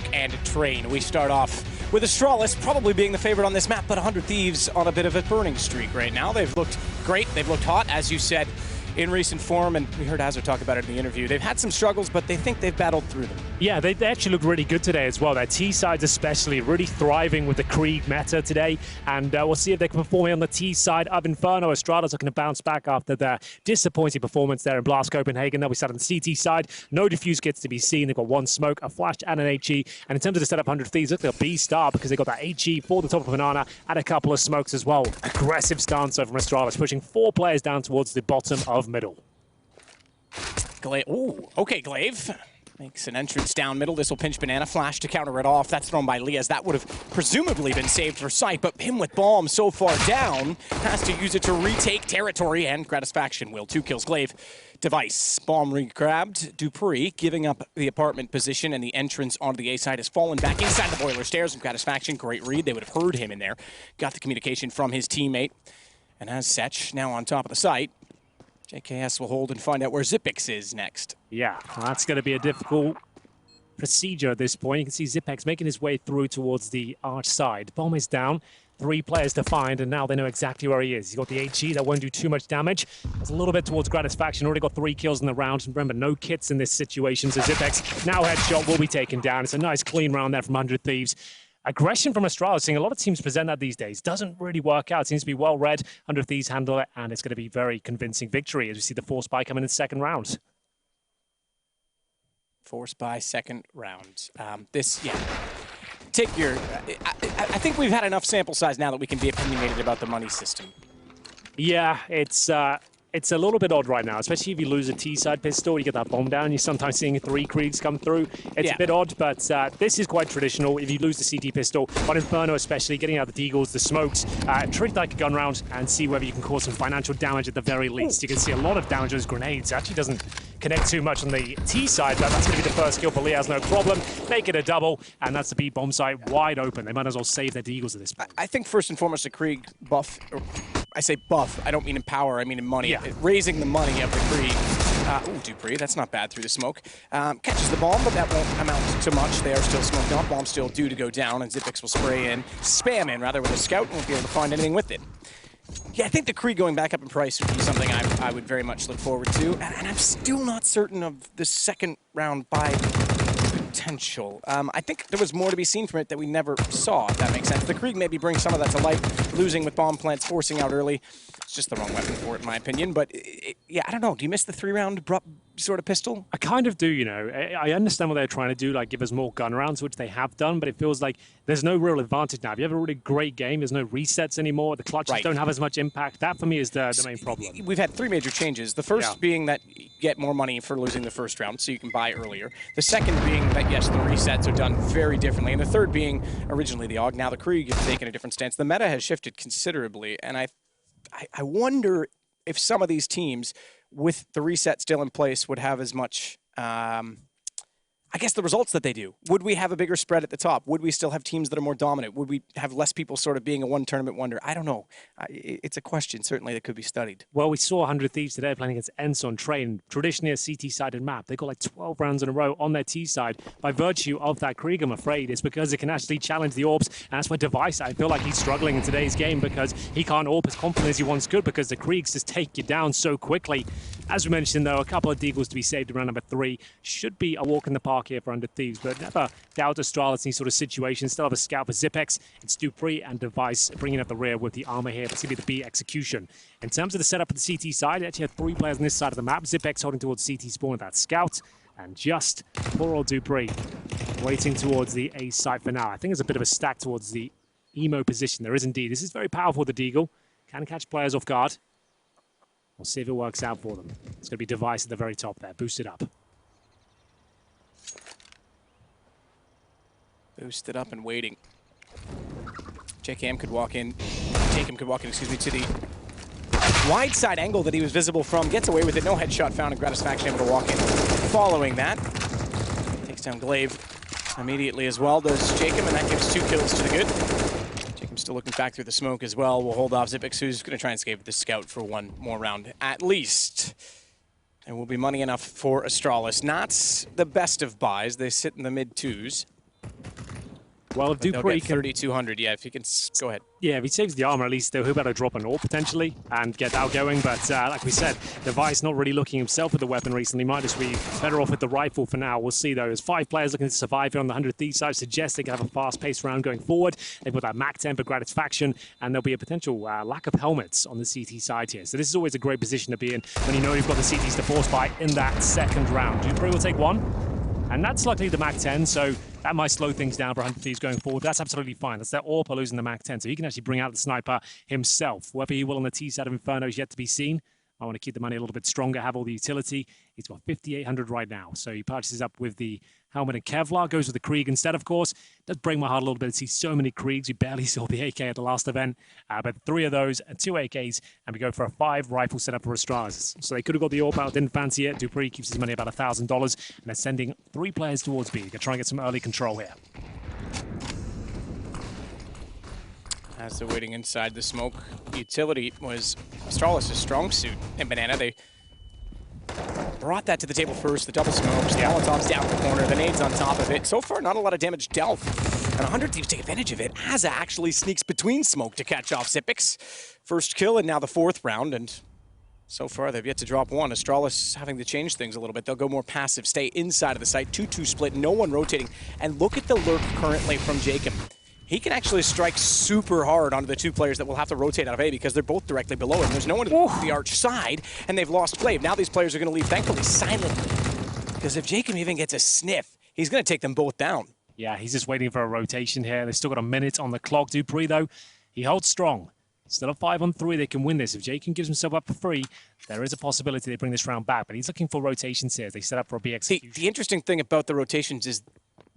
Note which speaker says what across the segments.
Speaker 1: Nuke and Train. We start off with Astralis probably being the favorite on this map, but 100 Thieves on a bit of a burning streak right now. They've looked great, they've looked hot, as you said, in recent form, and we heard Hazard talk about it in the interview. They've had some struggles, but they think they've battled through them. Yeah, they actually look really good today as well. Their T-sides especially really thriving with the Krieg meta today, and we'll see if they can perform on the T-side of Inferno. Astralis looking to bounce back after their disappointing performance there in Blast Copenhagen. They'll be sat on the CT side. No defuse kits to be seen. They've got one smoke, a flash, and an HE. And in terms of the setup, 100 Thieves, look at the B-star because they got that HE for the top of Banana and a couple of smokes as well. Aggressive stance over from Astralis, pushing 4 players down towards the bottom of middle. Ooh, okay, Glaive makes an entrance down middle. This will pinch Banana, flash to counter it off. That's thrown by Lias. That would have presumably been saved for sight, but him with bomb so far down has to use it to retake territory, and Gratisfaction will. 2 kills. Glaive, Device, bomb re-grabbed. Dupree giving up the apartment position, and the entrance onto the A side has fallen back inside the boiler stairs. And Gratisfaction, great read. They would have heard him in there. Got the communication from his teammate. And as Sech now on top of the site, JKS will hold and find out where Zipex is next. Yeah, well, that's going to be a difficult procedure at this point. You can see Zipex making his way through towards the arch side. Bomb is down. 3 players to find, and now they know exactly where he is. He's got the HE that won't do too much damage. It's a little bit towards Gratisfaction. Already got 3 kills in the round. Remember, no kits in this situation, so Zipex now headshot will be taken down. It's a nice clean round there from 100 Thieves. Aggression from Astralis, seeing a lot of teams present that these days. Doesn't really work out. Seems to be well read. 100 Thieves handle it, and it's going to be very convincing victory as we see the Force Buy coming in the second round. Force Buy second round. Take your... I think we've had enough sample size now that we can be opinionated about the money system. Yeah, it's a little bit odd right now, especially if you lose a T-side pistol, you get that bomb down, you're sometimes seeing 3 Kriegs come through. It's a bit odd, but this is quite traditional. If you lose the CT pistol, on Inferno especially, getting out the deagles, the smokes, treat it like a gun round and see whether you can cause some financial damage at the very least. You can see a lot of damage with those grenades. It actually doesn't connect too much on the T-side, but that's going to be the first kill for Lias, no problem. Make it a double, and that's the B bomb site wide open. They might as well save their deagles at this point. I think first and foremost, the Krieg buff... I say buff, I don't mean in power, I mean in money. Yeah. Raising the money of the Krieg. Ooh, Dupree, that's not bad through the smoke. Catches the bomb, but that won't amount to much. They are still smoked off. Bomb still due to go down, and Zipex will spam in, rather, with a scout, and won't be able to find anything with it. Yeah, I think the Krieg going back up in price would be something I would very much look forward to, and I'm still not certain of the second round buy potential. I think there was more to be seen from it that we never saw, if that makes sense. The Krieg maybe brings some of that to light, losing with bomb plants, forcing out early. It's just the wrong weapon for it, in my opinion. But, yeah, I don't know. Do you miss the 3-round sort of pistol? I kind of do, you know. I understand what they're trying to do, like give us more gun rounds, which they have done, but it feels like there's no real advantage now. If you have a really great game, there's no resets anymore. The clutches don't have as much impact. That, for me, is the main problem. We've had 3 major changes. The first being that you get more money for losing the first round, so you can buy earlier. The second being that, yes, the resets are done very differently. And the third being originally the AUG. Now the Krieg has taken a different stance. The meta has shifted considerably, and I wonder if some of these teams, with the reset still in place, would have as much, I guess, the results that they do. Would we have a bigger spread at the top? Would we still have teams that are more dominant? Would we have less people sort of being a one-tournament wonder? I don't know. It's a question, certainly, that could be studied. Well, we saw 100 Thieves today playing against Enson Train, traditionally a CT-sided map. They got like 12 rounds in a row on their T-side by virtue of that Krieg, I'm afraid. It's because it can actually challenge the orbs, and that's why Device, I feel like he's struggling in today's game because he can't AWP as confident as he once could because the Kriegs just take you down so quickly. As we mentioned, though, a couple of deagles to be saved around number 3. Should be a walk in the park here for 100 Thieves, but never doubt Astralis in these sort of situations. Still have a scout for Zipex. It's Dupree and Device bringing up the rear with the armor here. It's going to be the B execution. In terms of the setup of the CT side, they actually have 3 players on this side of the map. Zipex holding towards CT spawn with that scout, and just poor old Dupree waiting towards the A site for now. I think there's a bit of a stack towards the emo position. There is indeed. This is very powerful, the deagle. Can catch players off guard. We'll see if it works out for them. It's going to be Device at the very top there. Boosted up. Boosted up and waiting. JKM could walk in. Jacob could walk in, excuse me, to the wide side angle that he was visible from. Gets away with it. No headshot found, and Gratisfaction able to walk in. Following that, takes down Glaive immediately as well. Does Jacob, and that gives 2 kills to the good. Still looking back through the smoke as well. We'll hold off Zipex, who's going to try and escape with the scout for 1 more round at least. There will be money enough for Astralis. Not the best of buys. They sit in the mid-2s. Well, if Dupree
Speaker 2: get 3,200, yeah, if he can go ahead.
Speaker 1: Yeah, if he saves the armor, at least he'll be able to drop an AWP potentially and get outgoing. But like we said, Device not really looking himself with the weapon recently. Might just be better off with the rifle for now. We'll see though. There's 5 players looking to survive here on the 100 Thieves side. Suggests they can have a fast-paced round going forward. They've got that MAC 10 for Gratisfaction, and there'll be a potential lack of helmets on the CT side here. So this is always a great position to be in when you know you've got the CTs to force fight in that second round. Dupree will take one. And that's luckily the MAC 10, so that might slow things down for 100 Thieves going forward. That's absolutely fine. That's their AWP losing the MAC 10, so he can actually bring out the sniper himself. Whether he will on the T side of Inferno is yet to be seen. I want to keep the money a little bit stronger, have all the utility. He's got 5,800 right now, so he purchases up with the helmet and Kevlar, goes with the Krieg instead, of course. Does break my heart a little bit to see so many Kriegs. We barely saw the AK at the last event, but 3 of those and 2 AKs, and we go for a 5 rifle setup for Astralis. So they could have got the AWP out, didn't fancy it. Dupree keeps his money about $1,000, and they're sending 3 players towards B. They're trying to get some early control here.
Speaker 2: As they're waiting inside the smoke, utility was Astralis' strong suit. And Banana, they brought that to the table first. The double smokes, the Molotovs down the corner, the nades on top of it. So far, not a lot of damage dealt. And 100 Thieves take advantage of it. As actually sneaks between smoke to catch off Xyp9x. First kill and now the 4th round. And so far, they've yet to drop one. Astralis having to change things a little bit. They'll go more passive, stay inside of the site. 2-2 split, no one rotating. And look at the lurk currently from Jacob. He can actually strike super hard onto the 2 players that will have to rotate out of A because they're both directly below him. There's no one on the arch side, and they've lost Glaive. Now these players are going to leave, thankfully, silently. Because if Jacob even gets a sniff, he's going to take them both down.
Speaker 1: Yeah, he's just waiting for a rotation here. They've still got a minute on the clock. Dupree, though, he holds strong. Still a 5-on-3, they can win this. If Jacob gives himself up for free, there is a possibility they bring this round back. But he's looking for rotations here as they set up for a B execution.
Speaker 2: The interesting thing about the rotations is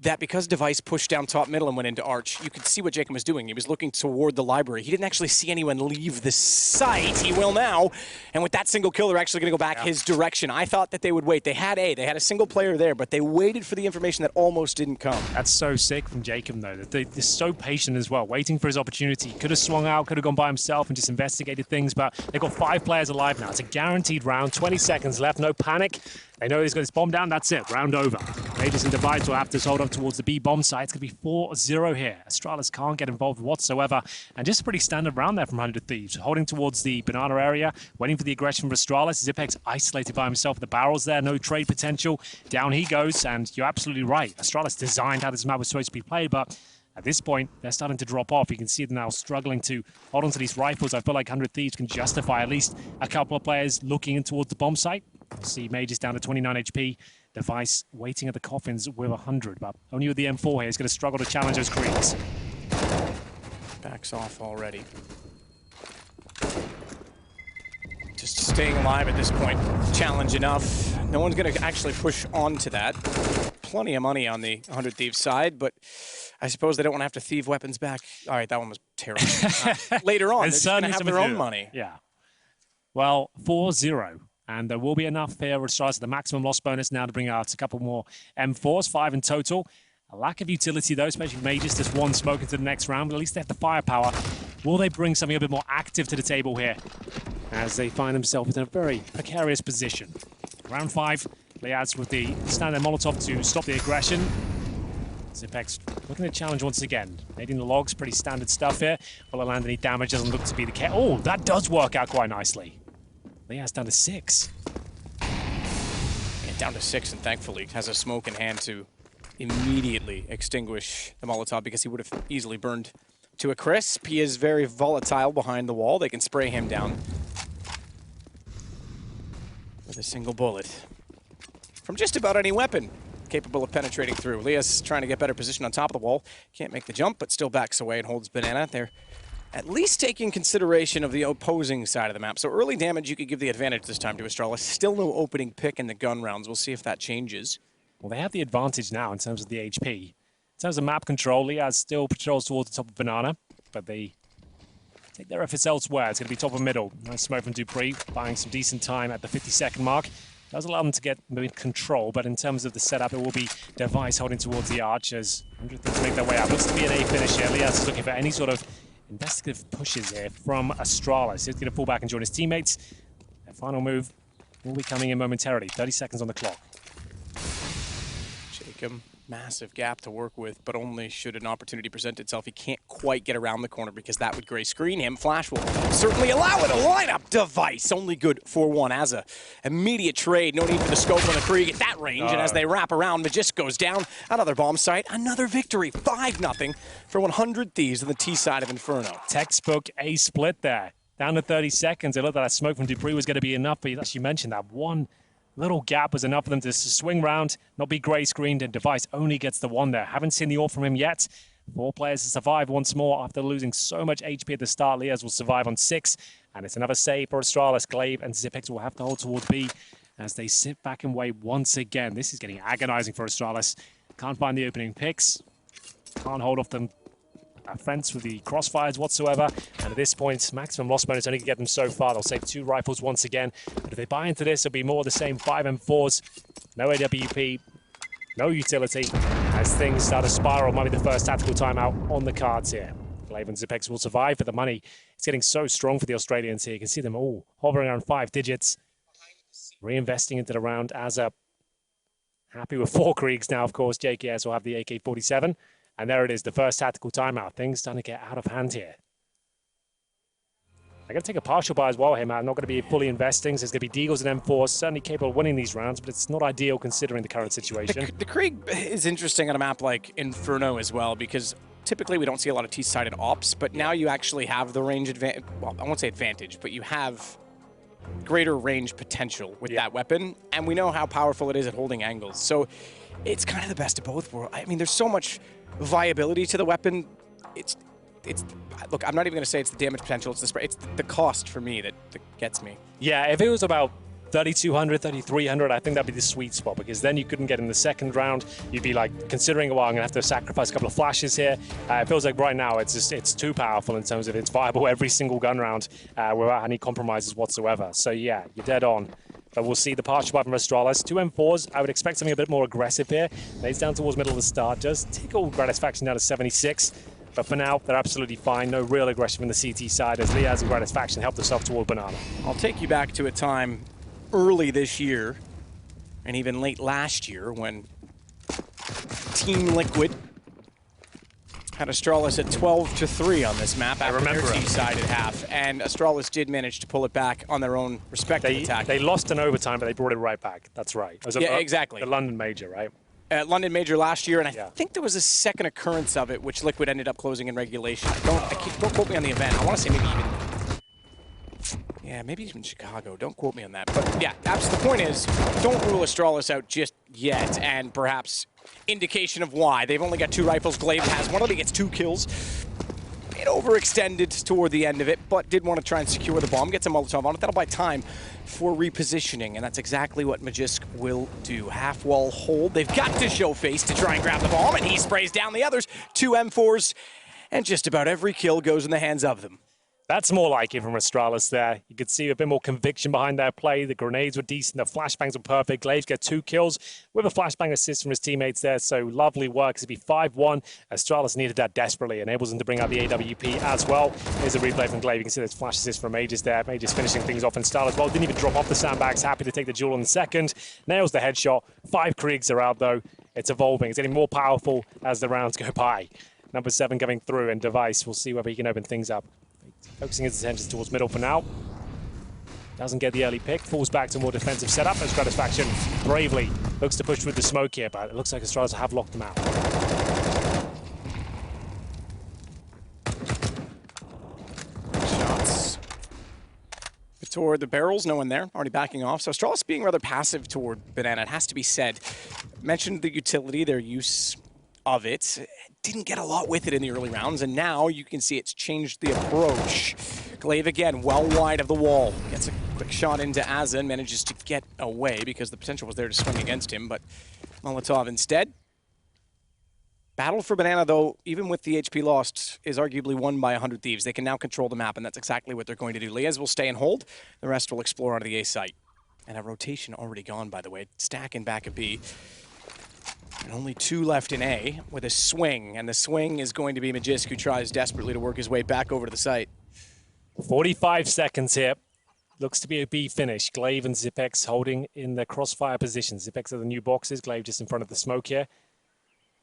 Speaker 2: that because Device pushed down top middle and went into Arch, you could see what Jacob was doing. He was looking toward the library. He didn't actually see anyone leave the site. He will now. And with that single kill, they're actually going to go back his direction. I thought that they would wait. They had A. They had a single player there, but they waited for the information that almost didn't come.
Speaker 1: That's so sick from Jacob, though. They're so patient as well, waiting for his opportunity. Could have swung out, could have gone by himself and just investigated things, but they've got 5 players alive now. It's a guaranteed round, 20 seconds left, no panic. They know he's got his bomb down, that's it, round over. Mages and Device will have to hold up towards the B bomb site. It's going to be 4-0 here. Astralis can't get involved whatsoever. And just a pretty standard round there from 100 Thieves. Holding towards the banana area, waiting for the aggression from Astralis. Xyp9x isolated by himself. The barrel's there, no trade potential. Down he goes, and you're absolutely right. Astralis designed how this map was supposed to be played, but at this point, they're starting to drop off. You can see them now struggling to hold on to these rifles. I feel like 100 Thieves can justify at least a couple of players looking in towards the bomb site. See Mages down to 29 HP. Device waiting at the coffins with 100, but only with the M4 here is going to struggle to challenge those Kriegs.
Speaker 2: Backs off already. Just staying alive at this point. Challenge enough. No one's going to actually push onto that. Plenty of money on the 100 Thieves side, but I suppose they don't want to have to thieve weapons back. All right, that one was terrible. Later on, they're just going to have their own money.
Speaker 1: Yeah. Well, 4-0. And there will be enough here with Astralis at the maximum loss bonus now to bring out a couple more M4s, 5 in total. A lack of utility, though, especially Mages, just one smoke into the next round, but at least they have the firepower. Will they bring something a bit more active to the table here as they find themselves in a very precarious position? Round 5, Liaz with the standard Molotov to stop the aggression. Xyp9x looking to challenge once again. Nading the logs, pretty standard stuff here. Will it land any damage? Doesn't look to be the case. Oh, that does work out quite nicely. Liaz down to 6.
Speaker 2: Yeah, down to 6, and thankfully has a smoke in hand to immediately extinguish the Molotov because he would have easily burned to a crisp. He is very volatile behind the wall. They can spray him down with a single bullet from just about any weapon capable of penetrating through. Liaz trying to get better position on top of the wall. Can't make the jump, but still backs away and holds Banana. They're at least taking consideration of the opposing side of the map. So early damage, you could give the advantage this time to Astralis. Still no opening pick in the gun rounds. We'll see if that changes.
Speaker 1: Well, they have the advantage now in terms of the HP. In terms of map control, Liaz still patrols towards the top of Banana, but they take their efforts elsewhere. It's going to be top of middle. Nice smoke from Dupree, buying some decent time at the 50-second mark. Does allow them to get control, but in terms of the setup, it will be Device holding towards the arch as 100 Thieves make their way out. Looks to be an A finish here. Liaz is looking for any sort of investigative pushes here from Astralis. He's going to fall back and join his teammates. Their final move will be coming in momentarily. 30 seconds on the clock.
Speaker 2: Jacob Massive gap to work with, but only should an opportunity present itself. He can't quite get around the corner because that would gray screen him. Flash will certainly allow it. A lineup device, only good for one. As a immediate trade, no need for the scope on the Krieg at that range. And as they wrap around, Magisk goes down. Another bomb site, another victory. 5-0 for 100 Thieves on the T side of Inferno.
Speaker 1: Textbook A split there. Down to 30 seconds. It looked like that smoke from Dupree was going to be enough, but as you mentioned, that one little gap was enough for them to swing round, not be gray screened, and Device only gets the one there. Haven't seen the ult from him yet. 4 players to survive once more after losing so much HP at the start. Liaz will survive on 6, and it's another save for Astralis. Glaive and Xyp9x will have to hold towards B as they sit back and wait once again. This is getting agonizing for Astralis. Can't find the opening picks. Can't hold off them fence with the crossfires whatsoever, and at this point maximum loss bonus only can get them so far. They'll save 2 rifles once again, but if they buy into this, it'll be more of the same 5 M4s, no AWP, no utility. As things start to spiral, might be the first tactical timeout on the cards here. Glaive and Xyp9x will survive for the money. It's getting so strong for the Australians here. You can see them all hovering around 5 digits, reinvesting into the round. As a happy with 4 Kriegs now, of course. JKS will have the AK-47. And there it is, the first tactical timeout. Things starting to get out of hand here. They're going to take a partial buy as well here, man. Not going to be fully investing. So there's going to be Deagles and M4s, certainly capable of winning these rounds, but it's not ideal considering the current situation.
Speaker 2: The Krieg is interesting on a map like Inferno as well, because typically we don't see a lot of T-sided ops, but now you actually have the range advantage. Well, I won't say advantage, but you have greater range potential with that weapon, and we know how powerful it is at holding angles. So it's kind of the best of both worlds. I mean, there's so much viability to the weapon. It's look, I'm not even going to say it's the damage potential, it's the cost for me that gets me.
Speaker 1: Yeah, if it was about 3,200, 3,300, I think that'd be the sweet spot, because then you couldn't get in the second round. You'd be like considering, well, I'm going to have to sacrifice a couple of flashes here. It feels like right now it's too powerful in terms of it's viable every single gun round without any compromises whatsoever. So yeah, you're dead on. But we'll see the partial buy from Astralis. 2 M4s, I would expect something a bit more aggressive here. Lays down towards middle of the start, does tickle Gratisfaction down to 76. But for now, they're absolutely fine. No real aggression from the CT side as Liaz and Gratisfaction help themselves toward Banana.
Speaker 2: I'll take you back to a time early this year, and even late last year, when Team Liquid had Astralis at 12-3 on this map after their T-sided half, and Astralis did manage to pull it back on their own respective attack.
Speaker 1: They lost in overtime, but they brought it right back. That's right. It was
Speaker 2: exactly.
Speaker 1: The London Major, right?
Speaker 2: London Major last year, and I think there was a second occurrence of it, which Liquid ended up closing in regulation. Don't quote me on the event. I want to say maybe even... Yeah, maybe even Chicago. Don't quote me on that. But yeah, the point is, don't rule Astralis out just yet, and perhaps indication of why. They've only got 2 rifles. Glaive has one of them. He gets 2 kills. It overextended toward the end of it, but did want to try and secure the bomb. Gets a Molotov on it. That'll buy time for repositioning, and that's exactly what Magisk will do. Half-wall hold. They've got to show face to try and grab the bomb, and he sprays down the others. 2 M4s, and just about every kill goes in the hands of them.
Speaker 1: That's more like it from Astralis there. You could see a bit more conviction behind their play. The grenades were decent. The flashbangs were perfect. Glaive get 2 kills with a flashbang assist from his teammates there. So lovely work. It'd be 5-1. Astralis needed that desperately. Enables them to bring out the AWP as well. Here's a replay from Glaive. You can see there's flash assist from Aegis there. Aegis finishing things off in style as well. Didn't even drop off the sandbags. Happy to take the duel in the second. Nails the headshot. 5 Kriegs are out though. It's evolving. It's getting more powerful as the rounds go by. Number 7 coming through, and Device. We'll see whether he can open things up. Focusing his attention towards middle for now. Doesn't get the early pick. Falls back to more defensive setup as Gratisfaction bravely looks to push with the smoke here, but it looks like Astralis have locked them out.
Speaker 2: Shots toward the barrels. No one there. Already backing off. So Astralis being rather passive toward Banana, it has to be said. Mentioned the utility, their use of it. Didn't get a lot with it in the early rounds, and now you can see it's changed the approach. Glaive again, well wide of the wall. Gets a quick shot into Azza and manages to get away because the potential was there to swing against him, but Molotov instead. Battle for Banana, though, even with the HP lost, is arguably won by 100 Thieves. They can now control the map, and that's exactly what they're going to do. Liaz will stay and hold. The rest will explore onto the A site. And a rotation already gone, by the way. Stacking back at B. And only 2 left in A with a swing, and the swing is going to be Magisk, who tries desperately to work his way back over to the site.
Speaker 1: 45 seconds here. Looks to be a B finish. Glaive and Xyp9x holding in the crossfire positions. Xyp9x are the new boxes. Glaive just in front of the smoke here.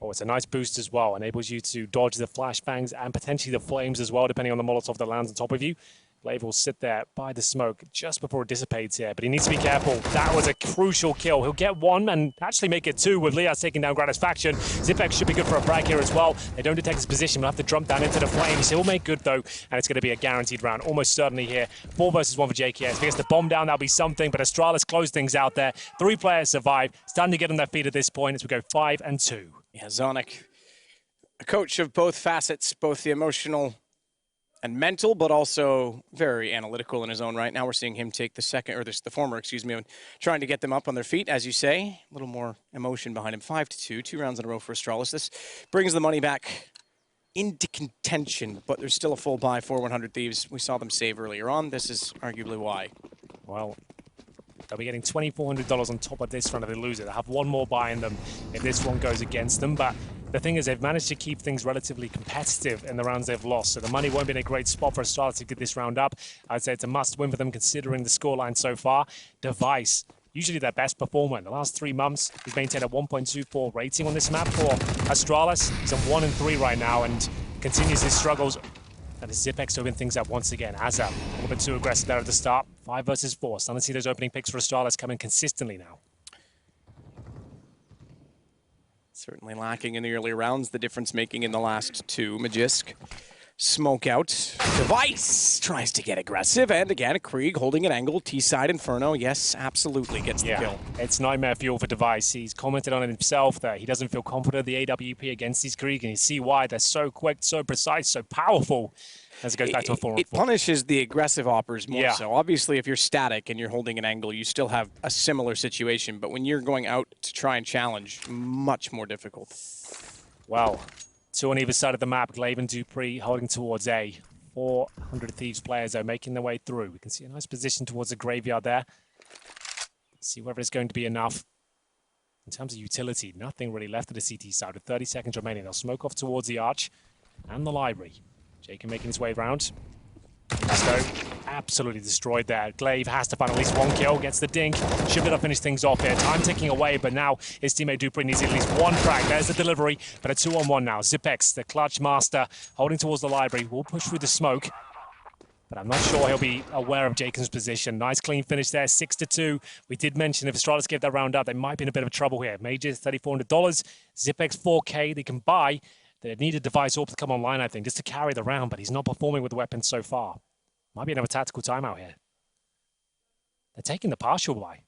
Speaker 1: Oh, it's a nice boost as well. Enables you to dodge the flashbangs and potentially the flames as well, depending on the Molotov that lands on top of you. Glaive will sit there by the smoke just before it dissipates here, but he needs to be careful. That was a crucial kill. He'll get one and actually make it two with Lias taking down Gratisfaction. Zipex should be good for a frag here as well. They don't detect his position. We'll have to jump down into the flames. He'll make good though, and it's going to be a guaranteed round, almost certainly here. 4 versus 1 for JKS. If he gets the bomb down, that'll be something, but Astralis closed things out there. 3 players survive. It's time to get on their feet at this point as we go 5-2.
Speaker 2: Yeah, Zonic, a coach of both facets, both the emotional and mental, but also very analytical in his own right. Now we're seeing him take the former, excuse me, and trying to get them up on their feet, as you say. A little more emotion behind him. 5-2, 2 rounds in a row for Astralis. This brings the money back into contention, but there's still a full buy for 100 Thieves. We saw them save earlier on. This is arguably why.
Speaker 1: Well, they'll be getting $2,400 on top of this run if they lose it. They'll have one more buy in them if this one goes against them, but the thing is, they've managed to keep things relatively competitive in the rounds they've lost, so the money won't be in a great spot for Astralis to get this round up. I'd say it's a must-win for them considering the scoreline so far. Device, usually their best performer in the last 3 months. He's maintained a 1.24 rating on this map for Astralis. He's on 1-3 right now and continues his struggles. And the Zipex to open things up once again. Azza, a little bit too aggressive there at the start. 5 versus 4. Starting to see those opening picks for Astralis coming consistently now.
Speaker 2: Certainly lacking in the earlier rounds, the difference making in the last 2. Magisk, smoke out. Device tries to get aggressive, and again, Krieg holding an angle. T-side Inferno, yes, absolutely gets the kill.
Speaker 1: It's nightmare fuel for Device. He's commented on it himself that he doesn't feel confident the AWP against these Krieg, and you see why. They're so quick, so precise, so powerful. As it goes back to a 4-on-4.
Speaker 2: It punishes the aggressive oppers more so. Obviously, if you're static and you're holding an angle, you still have a similar situation. But when you're going out to try and challenge, much more difficult.
Speaker 1: Well, 2 on either side of the map. Glaive and Dupree holding towards A. 400 Thieves players are making their way through. We can see a nice position towards the graveyard there. See whether it's going to be enough. In terms of utility, nothing really left of the CT side. With 30 seconds remaining, they'll smoke off towards the arch and the library. Jacob making his way around. So absolutely destroyed there. Glaive has to find at least 1 kill, gets the dink. Should be able to finish things off here. Time ticking away, but now his teammate Dupree needs at least 1 frag. There's the delivery, but a 2-on-1 now. Zipex, the clutch master, holding towards the library, will push through the smoke. But I'm not sure he'll be aware of Jacob's position. Nice clean finish there, 6-2. We did mention if Astralis gave that round up, they might be in a bit of trouble here. Major, $3,400. Zipex, 4K, they can buy. They need a Device AWP to come online, I think, just to carry the round, but he's not performing with the weapons so far. Might be another tactical timeout here. They're taking the partial buy.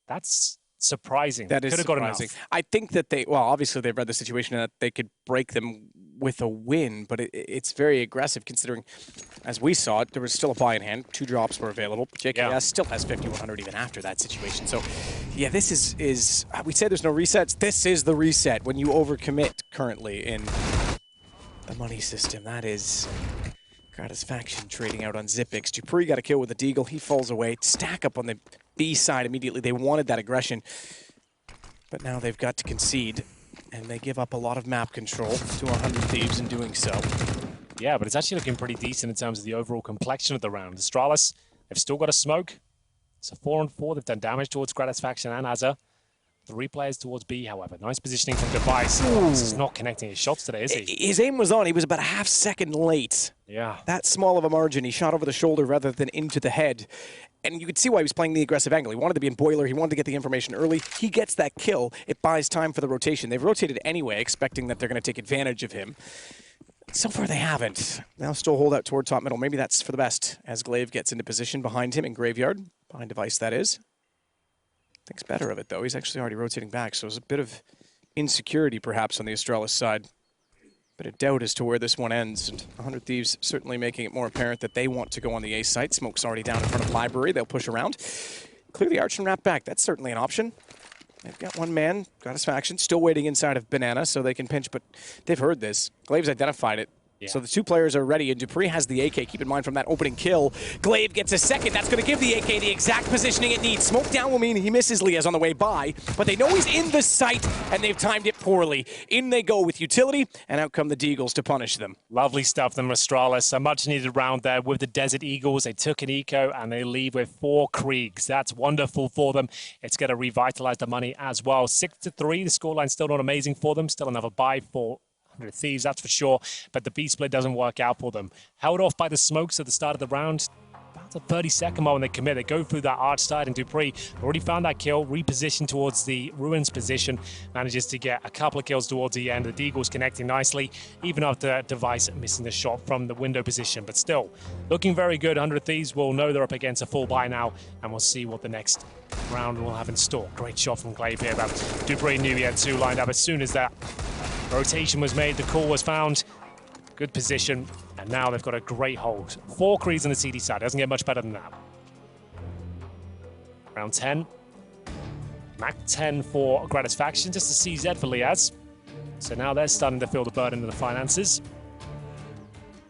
Speaker 1: That's surprising.
Speaker 2: That is surprising. I think that well, obviously they've read the situation and that they could break them with a win, but it's very aggressive considering, as we saw it, there was still a buy in hand. 2 drops were available. JKS still has 5,100 even after that situation. So, yeah, this is we say there's no resets. This is the reset when you overcommit currently in the money system. That is Gratisfaction trading out on Zipex. Dupree got a kill with the Deagle. He falls away. Stack up on the B side immediately. They wanted that aggression, but now they've got to concede. And they give up a lot of map control to 100 Thieves in doing so.
Speaker 1: Yeah, but it's actually looking pretty decent in terms of the overall complexion of the round. Astralis, they've still got a smoke. It's a 4-on-4. They've done damage towards Gratisfaction and Azza. 3 players towards B, however. Nice positioning from Device. This is not connecting his shots today, is he?
Speaker 2: His aim was on. He was about a half second late.
Speaker 1: Yeah.
Speaker 2: That small of a margin. He shot over the shoulder rather than into the head. And you could see why he was playing the aggressive angle. He wanted to be in boiler. He wanted to get the information early. He gets that kill. It buys time for the rotation. They've rotated anyway, expecting that they're going to take advantage of him. So far, they haven't. Now still hold out toward top middle. Maybe that's for the best as Glaive gets into position behind him in Graveyard. Behind Device, that is. Thinks better of it, though. He's actually already rotating back, so there's a bit of insecurity, perhaps, on the Astralis side. But a doubt as to where this one ends. And 100 Thieves certainly making it more apparent that they want to go on the A site. Smoke's already down in front of Library. They'll push around. Clear the arch and wrap back. That's certainly an option. They've got 1 man, Gratisfaction, still waiting inside of Banana so they can pinch, but they've heard this. Glaive's identified it. So the two players are ready, and Dupree has the AK. Keep in mind from that opening kill, Glaive gets a second. That's going to give the AK the exact positioning it needs. Smoke down will mean he misses Liaz on the way by, but they know he's in the sight, and they've timed it poorly. In they go with utility, and out come the Deagles to punish them.
Speaker 1: Lovely stuff from Astralis. A much-needed round there with the Desert Eagles. They took an eco, and they leave with 4 Kriegs. That's wonderful for them. It's going to revitalize the money as well. 6-3. The scoreline's still not amazing for them. Still another buy for Thieves, that's for sure, but the B-split doesn't work out for them. Held off by the smokes at the start of the round. About the 30-second mark when they commit. They go through that arch side, and Dupree already found that kill, repositioned towards the Ruins position, manages to get a couple of kills towards the end. The Deagles connecting nicely, even after Device missing the shot from the window position, but still looking very good. 100 Thieves will know they're up against a full buy now, and we'll see what the next round will have in store. Great shot from Glaive here, but Dupree knew he had 2 lined up as soon as that rotation was made, the call was found. Good position, and now they've got a great hold. 4 Kriegs on the CD side, doesn't get much better than that. Round 10. Mac 10 for Gratisfaction, just a CZ for Liaz. So now they're starting to feel the burden of the finances.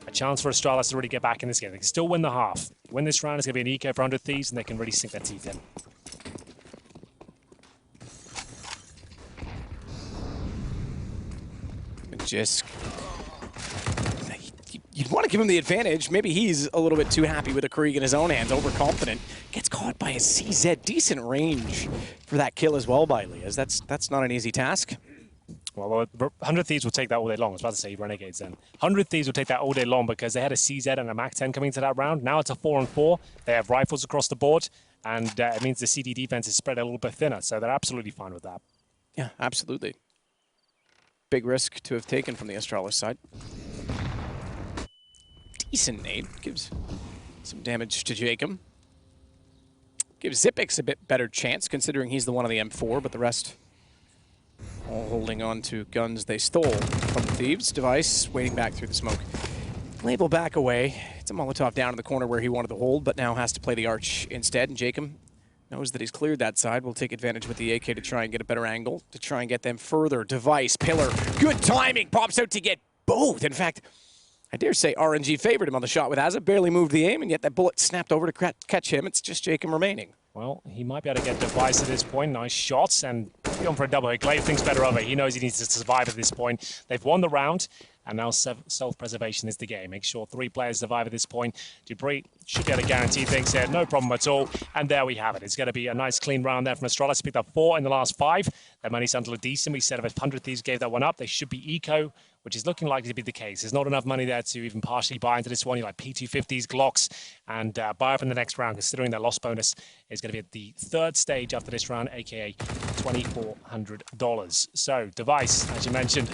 Speaker 1: A chance for Astralis to really get back in this game. They can still win the half. Win this round, it's going to be an eco for 100 Thieves, and they can really sink their teeth in.
Speaker 2: Just, you'd want to give him the advantage. Maybe he's a little bit too happy with a Krieg in his own hands, overconfident. Gets caught by a CZ. Decent range for that kill as well by Liaz. That's not an easy task.
Speaker 1: Well, 100 Thieves will take that all day long. I was about to say Renegades then. 100 Thieves will take that all day long because they had a CZ and a Mac 10 coming into that round. Now it's a 4-on-4. They have rifles across the board, and it means the CD defense is spread a little bit thinner, so they're absolutely fine with that.
Speaker 2: Yeah, absolutely. Big risk to have taken from the Astralis side. Decent nade. Gives some damage to Jacob. Gives Zipix a bit better chance, considering he's the one on the M4, but the rest all holding on to guns they stole from the Thieves. Device waiting back through the smoke. Label back away. It's a Molotov down in the corner where he wanted to hold, but now has to play the arch instead, and Jacob knows that he's cleared that side. Will take advantage with the AK to try and get a better angle, to try and get them further. Device, Pillar, good timing, pops out to get both. In fact, I dare say RNG favored him on the shot with Azza, barely moved the aim, and yet that bullet snapped over to catch him. It's just Jacob remaining.
Speaker 1: Well, he might be able to get Device at this point. Nice shots, and going for a double hit. Glaive thinks better of it. He knows he needs to survive at this point. They've won the round, and now self-preservation is the game. Make sure 3 players survive at this point. Dupree should be able to guarantee things here. No problem at all. And there we have it. It's going to be a nice, clean round there from Astralis. Picked up 4 in the last 5. Their money's under decent. We said if 100 Thieves gave that one up, they should be eco, which is looking likely to be the case. There's not enough money there to even partially buy into this one. You like P250s, Glocks, and buy up in the next round, considering their loss bonus is going to be at the 3rd stage after this round, aka $2,400. So, Device, as you mentioned,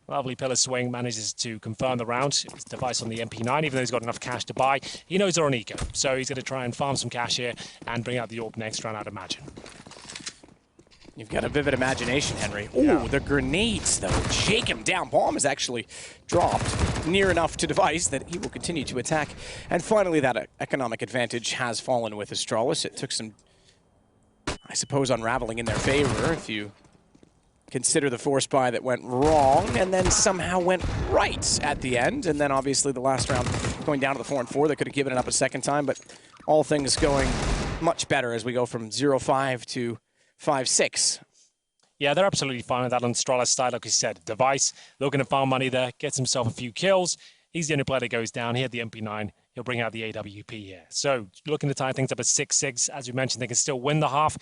Speaker 1: lovely pillar swing, manages to confirm the round. It's Device on the MP9, even though he's got enough cash to buy. He knows they're on eco, so he's going to try and farm some cash here and bring out the AWP next round, I'd imagine.
Speaker 2: You've got a vivid imagination, Henry. Oh, the grenades, though. Shake him down. Bomb is actually dropped near enough to Device that he will continue to attack. And finally, that economic advantage has fallen with Astralis. It took some, I suppose, unraveling in their favor, if you consider the force buy that went wrong and then somehow went right at the end. And then, obviously, the last round going down to the 4-4. They could have given it up a second time, but all things going much better as we go from 0-5 to 5-6.
Speaker 1: Yeah, they're absolutely fine with that on Astralis side. Like you said, Device looking to farm money there, gets himself a few kills. He's the only player that goes down. He had the MP9. He'll bring out the AWP here. So looking to tie things up at 6-6. As we mentioned, they can still win the half.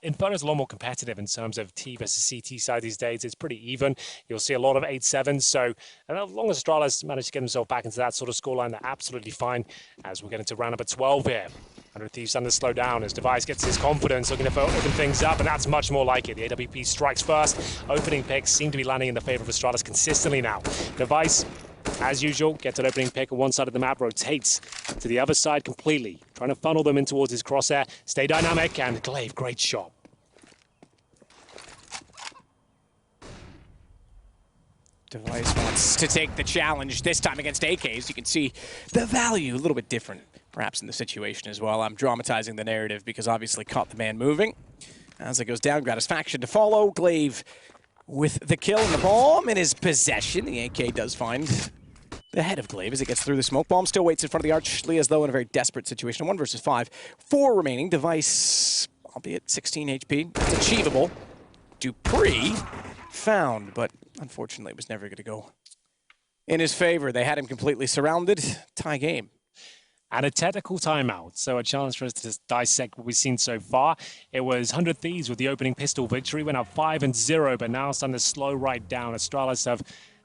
Speaker 1: Inferno is a lot more competitive in terms of T versus CT side these days. It's pretty even. You'll see a lot of 8-7s. So as long as Astralis managed to get himself back into that sort of scoreline, they're absolutely fine as we get into round number 12 here. 100 Thieves starting to slow down as Device gets his confidence, looking to open things up, and that's much more like it. The AWP strikes first. Opening picks seem to be landing in the favor of Astralis consistently now. Device, as usual, gets an opening pick on one side of the map, rotates to the other side completely, trying to funnel them in towards his crosshair. Stay dynamic, and Glaive, great shot.
Speaker 2: Device wants to take the challenge, this time against AKs. You can see the value a little bit different, perhaps in the situation as well. I'm dramatizing the narrative because obviously caught the man moving. As it goes down, Gratisfaction to follow. Glaive with the kill and the bomb in his possession. The AK does find the head of Glaive as it gets through the smoke. Bomb still waits in front of the Arch. Leah's, though, in a very desperate situation. 1 versus 5. 4 remaining. Device, albeit 16 HP. It's achievable. Dupree found, but unfortunately it was never going to go in his favor. They had him completely surrounded. Tie game.
Speaker 1: And a technical timeout, so a chance for us to dissect what we've seen so far. It was 100 Thieves with the opening pistol victory, went up 5-0, but now starting to slow right down. Astralis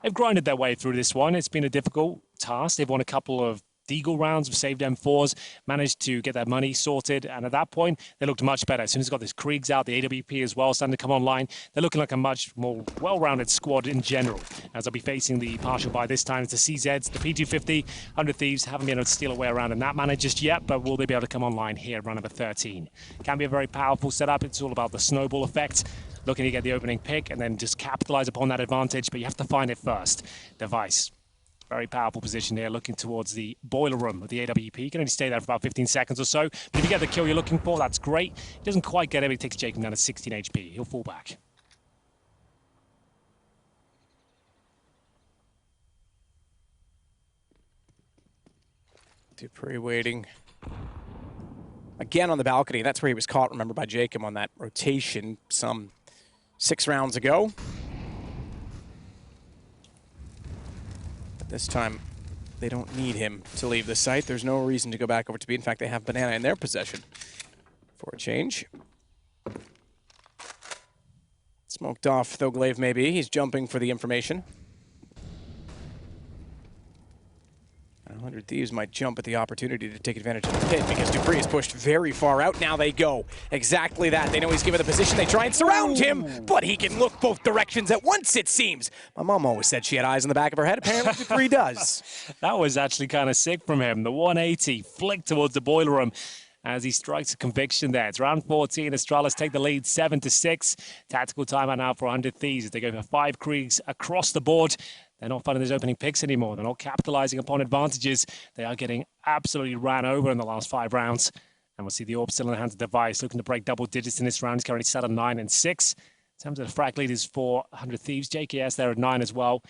Speaker 1: they've grinded their way through this one. It's been a difficult task. They've won a couple of Deagle rounds, have saved M4s, managed to get their money sorted, and at that point, they looked much better. As soon as they got this Kriegs out, the AWP as well, starting to come online, they're looking like a much more well-rounded squad in general. As they'll be facing the partial buy this time, it's the CZs, the P250, 100 Thieves haven't been able to steal away around in that manner just yet, but will they be able to come online here, round number 13? Can be a very powerful setup. It's all about the snowball effect. Looking to get the opening pick and then just capitalize upon that advantage, but you have to find it first. Device. Very powerful position here, looking towards the boiler room of the AWP. You can only stay there for about 15 seconds or so. But if you get the kill you're looking for, that's great. He doesn't quite get it, but it takes Jacob down to 16 HP. He'll fall back.
Speaker 2: Dupree waiting. Again on the balcony. That's where he was caught, remember, by Jacob on that rotation some 6 rounds ago. This time, they don't need him to leave the site. There's no reason to go back over to B. In fact, they have Banana in their possession for a change. Smoked off, though, Glaive maybe. He's jumping for the information. 100 Thieves might jump at the opportunity to take advantage of the pit because Dupree is pushed very far out. Now they go. Exactly that. They know he's given the position. They try and surround him, but he can look both directions at once, it seems. My mom always said she had eyes in the back of her head. Apparently Dupree does.
Speaker 1: That was actually kind of sick from him. The 180 flicked towards the boiler room as he strikes a conviction there. It's round 14. Astralis take the lead 7-6. Tactical timeout now for 100 Thieves as they go for 5 Kriegs across the board. They're not finding those opening picks anymore. They're not capitalizing upon advantages. They are getting absolutely ran over in the last 5 rounds. And we'll see the Orb still in the hands of Device, looking to break double digits in this round. He's currently set on 9-6. In terms of the frag leaders for 100 Thieves, JKS there at 9 as well.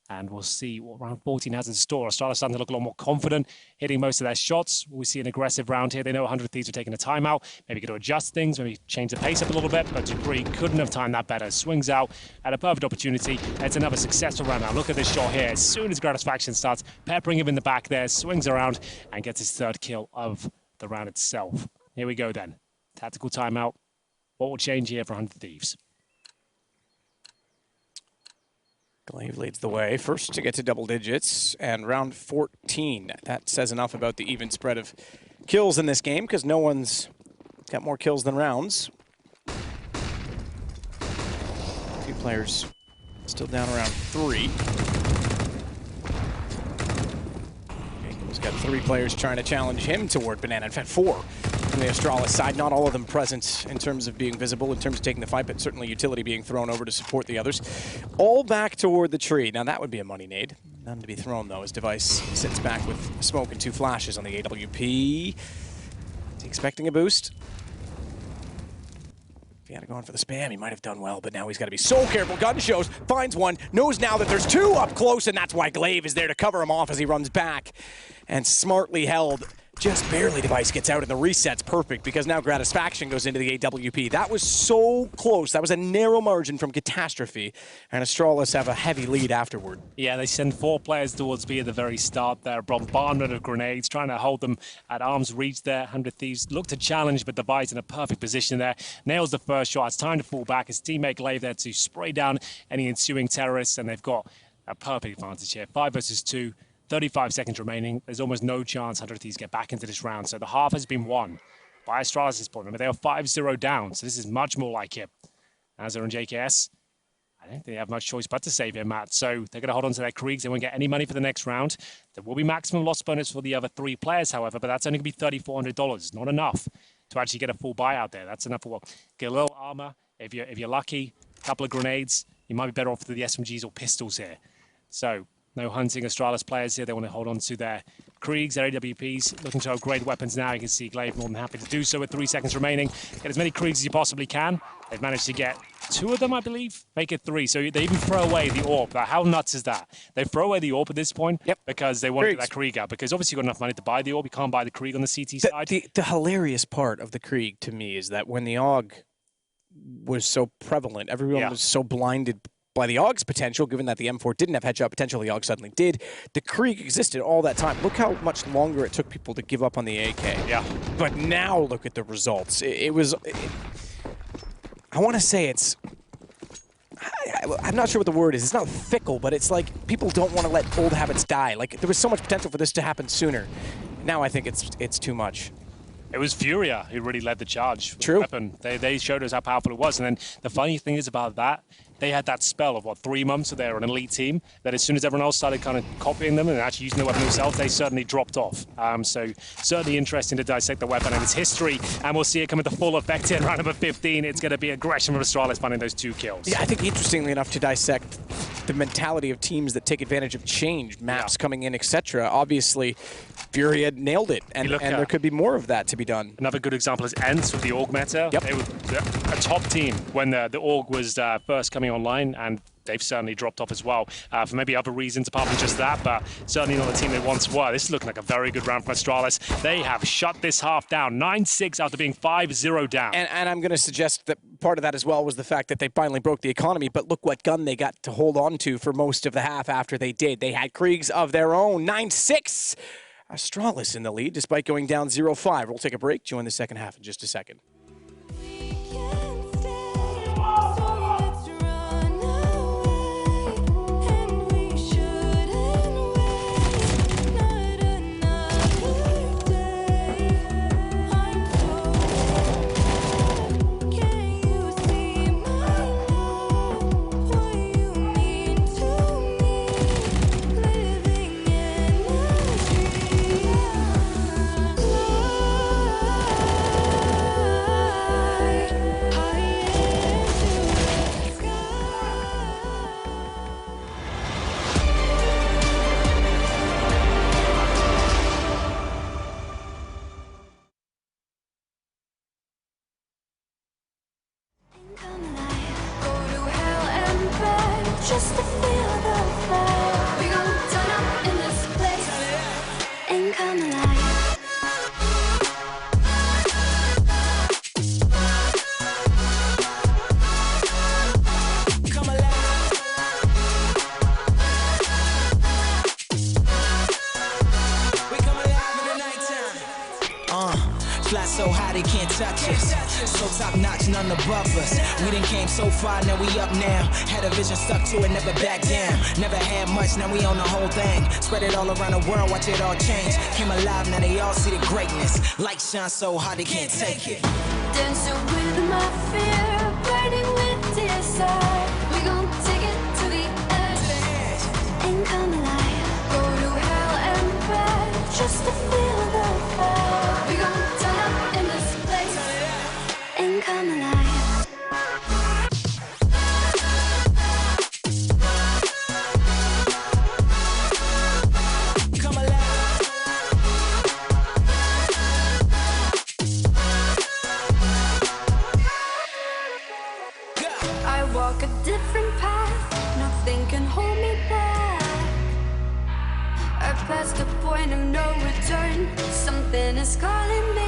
Speaker 1: And we'll see what round 14 has in store. Astralis starting to look a lot more confident, hitting most of their shots. We see an aggressive round here. They know 100 Thieves are taking a timeout. Maybe going to adjust things, maybe change the pace up a little bit. But Dupree couldn't have timed that better. Swings out at a perfect opportunity. It's another successful round now. Look at this shot here. As soon as Gratisfaction starts peppering him in the back there, swings around and gets his 3rd kill of the round itself. Here we go then. Tactical timeout. What will change here for 100 Thieves?
Speaker 2: Glaive leads the way, first to get to double digits, and round 14. That says enough about the even spread of kills in this game, because no one's got more kills than rounds. 2 players still down around 3. Jacob's got 3 players trying to challenge him toward Banana. In fact, 4 from the Astralis side. Not all of them present in terms of being visible, in terms of taking the fight, but certainly utility being thrown over to support the others. All back toward the tree. Now that would be a money nade. None to be thrown though, as Device sits back with smoke and 2 flashes on the AWP. Is he expecting a boost? If he had gone for the spam, he might have done well, but now he's got to be so careful. Gun shows, finds one, knows now that there's 2 up close, and that's why Glaive is there to cover him off as he runs back. And smartly held. Just barely Device gets out, and the reset's perfect because now Gratisfaction goes into the AWP. That was so close. That was a narrow margin from catastrophe, and Astralis have a heavy lead afterward.
Speaker 1: Yeah, they send 4 players towards B at the very start there. Bombardment of grenades, trying to hold them at arm's reach there. 100 Thieves look to challenge, but Device in a perfect position there. Nails the first shot. It's time to fall back. His teammate Glaive there to spray down any ensuing terrorists, and they've got a perfect advantage here. 5 versus 2. 35 seconds remaining. There's almost no chance 100 Thieves get back into this round. So the half has been won by Astralis at this point. Remember, they are 5-0 down. So this is much more like it. As they're on JKS, I don't think they have much choice but to save him, Matt. So they're going to hold on to their Kriegs. They won't get any money for the next round. There will be maximum loss bonus for the other 3 players, however, but that's only going to be $3,400. Not enough to actually get a full buyout there. That's enough for what? Get a little armor. If you're lucky, a couple of grenades, you might be better off with the SMGs or pistols here. So no hunting Astralis players here. They want to hold on to their Kriegs, their AWPs, looking to upgrade weapons now. You can see Glaive more than happy to do so with 3 seconds remaining. Get as many Kriegs as you possibly can. They've managed to get 2 of them, I believe. Make it 3. So they even throw away the AWP. Now, how nuts is that? They throw away the AWP at this point because they want to get that Krieg out. Because obviously you got enough money to buy the AWP. You can't buy the Krieg on the CT side.
Speaker 2: The hilarious part of the Krieg to me is that when the AUG was so prevalent, everyone was so blinded by the AUG's potential, given that the M4 didn't have headshot potential, the AUG suddenly did. The Krieg existed all that time. Look how much longer it took people to give up on the AK.
Speaker 1: Yeah.
Speaker 2: But now look at the results. I want to say it's... I'm not sure what the word is. It's not fickle, but it's like people don't want to let old habits die. Like, there was so much potential for this to happen sooner. Now I think it's too much.
Speaker 1: It was Furia who really led the charge. With
Speaker 2: True.
Speaker 1: The weapon. They showed us how powerful it was. And then the funny thing is about that, they had that spell of, what, 3 months so they were an elite team, that as soon as everyone else started kind of copying them and actually using the weapon themselves, they certainly dropped off. So certainly interesting to dissect the weapon and its history, and we'll see it come into full effect in round number 15. It's going to be aggression from Astralis finding those 2 kills.
Speaker 2: Yeah, I think interestingly enough to dissect the mentality of teams that take advantage of change, maps coming in, etc. Obviously, Fury had nailed it, and there could be more of that to be done.
Speaker 1: Another good example is Ents with the AUG meta.
Speaker 2: Yep.
Speaker 1: They were a top team when the AUG was first coming online, and they've certainly dropped off as well for maybe other reasons apart from just that, but certainly not the team they once were. This is looking like a very good round from Astralis. They have shut this half down, 9-6 after being 5-0 down.
Speaker 2: And I'm going to suggest that part of that as well was the fact that they finally broke the economy, but look what gun they got to hold on to for most of the half after they did. They had Kriegs of their own, 9-6. Astralis in the lead despite going down 0-5. We'll take a break, join the second half in just a second.
Speaker 3: Just to feel the fire. We gon' turn up in this place and come alive. Come alive. We come alive in the nighttime.
Speaker 4: Fly so high they can't touch us. So top notch, none above us. We done came so far, now we up now. Had a vision, stuck to it, never back down. Never had much, now we own the whole thing. Spread it all around the world, watch it all change. Came alive, now they all see the greatness. Light shine so hard they can't take it.
Speaker 3: Dancing with my fear, burning with desire. We gon' take it to the edge and come alive. Go to hell and back, just to feel the fire. We gon' turn up in this place and come alive.
Speaker 4: Come alive.
Speaker 3: I walk a different path, nothing can hold me back. I passed the point of no return, something is calling me.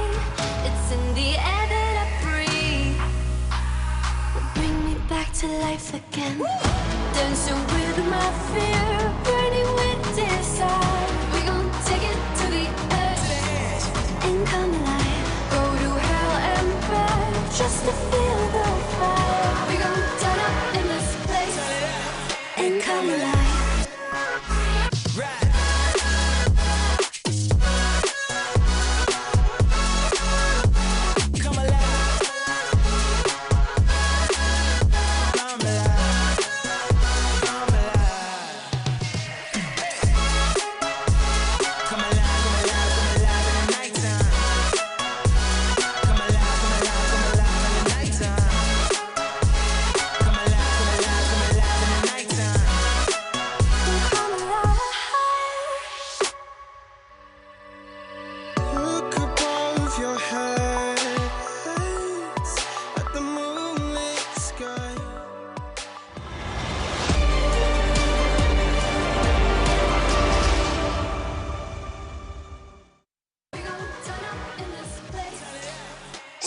Speaker 3: It's in the air that I breathe, will bring me back to life again. Dancing with my fear, burning with desire. We gon' take it to the edge and come alive. Go to hell and back, just to feel the fire. We gon' turn up in this place and come alive.
Speaker 4: Come alive. Come alive. Come alive. Come alive, come alive, come alive in the nighttime. Come alive, come alive, come alive in the nighttime.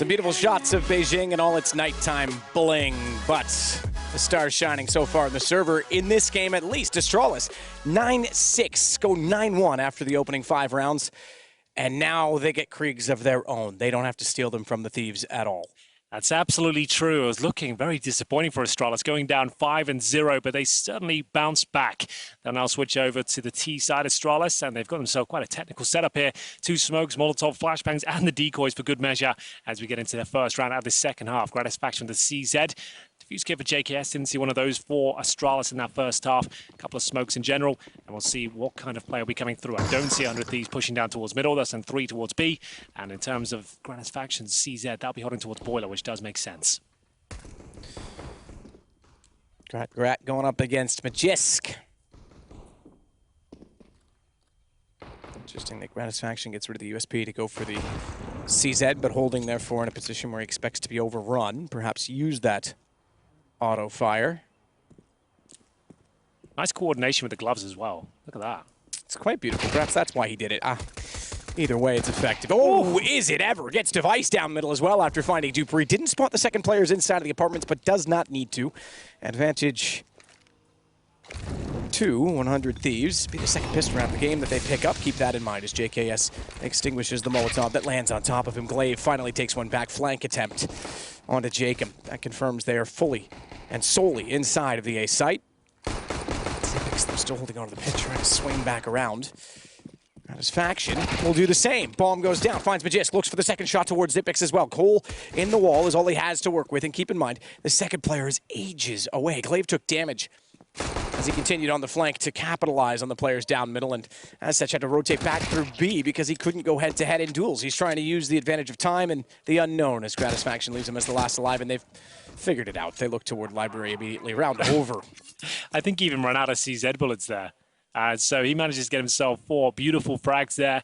Speaker 2: Some beautiful shots of Beijing and all its nighttime bling, but the stars shining so far on the server in this game, at least. Astralis 9-6, go 9-1 after the opening 5 rounds, and now they get Kriegs of their own. They don't have to steal them from the Thieves at all.
Speaker 1: That's absolutely true. It was looking very disappointing for Astralis, going down 5-0, but they certainly bounced back. They'll now switch over to the T side Astralis, and they've got themselves quite a technical setup here. 2 smokes, Molotov, flashbangs, and the decoys for good measure as we get into the first round of the second half. Gratisfaction with the CZ. Diffuse kit for JKS, didn't see one of those for Astralis in that first half. A couple of smokes in general, and we'll see what kind of play will be coming through. I don't see 100 Thieves pushing down towards middle. That's and 3 towards B. And in terms of Gratisfaction, CZ, that'll be holding towards Boiler, which does make sense.
Speaker 2: Grat going up against Magisk. Interesting that Gratisfaction gets rid of the USP to go for the CZ, but holding therefore in a position where he expects to be overrun. Perhaps use that auto fire.
Speaker 1: Nice coordination with the gloves as well. Look at that.
Speaker 2: It's quite beautiful. Perhaps that's why he did it. Either way, it's effective. Oh, is it ever? Gets Device down middle as well after finding Dupree. Didn't spot the second players inside of the apartments, but does not need to. Advantage to 100 Thieves. Be the second pistol round of the game that they pick up. Keep that in mind as JKS extinguishes the Molotov that lands on top of him. Glaive finally takes one back. Flank attempt onto Jacob. That confirms they are fully and solely inside of the A site. They're still holding on to the pitch, trying to swing back around. Gratisfaction will do the same. Bomb goes down, finds Magisk, looks for the second shot towards Zipix as well. Cole in the wall is all he has to work with, and keep in mind, the second player is ages away. Glaive took damage as he continued on the flank to capitalize on the players down middle, and as such had to rotate back through B because he couldn't go head-to-head in duels. He's trying to use the advantage of time and the unknown as Gratisfaction leaves him as the last alive, and they've figured it out. They look toward Library immediately. Round over.
Speaker 1: I think he even ran out of CZ bullets there. So he manages to get himself 4 beautiful frags there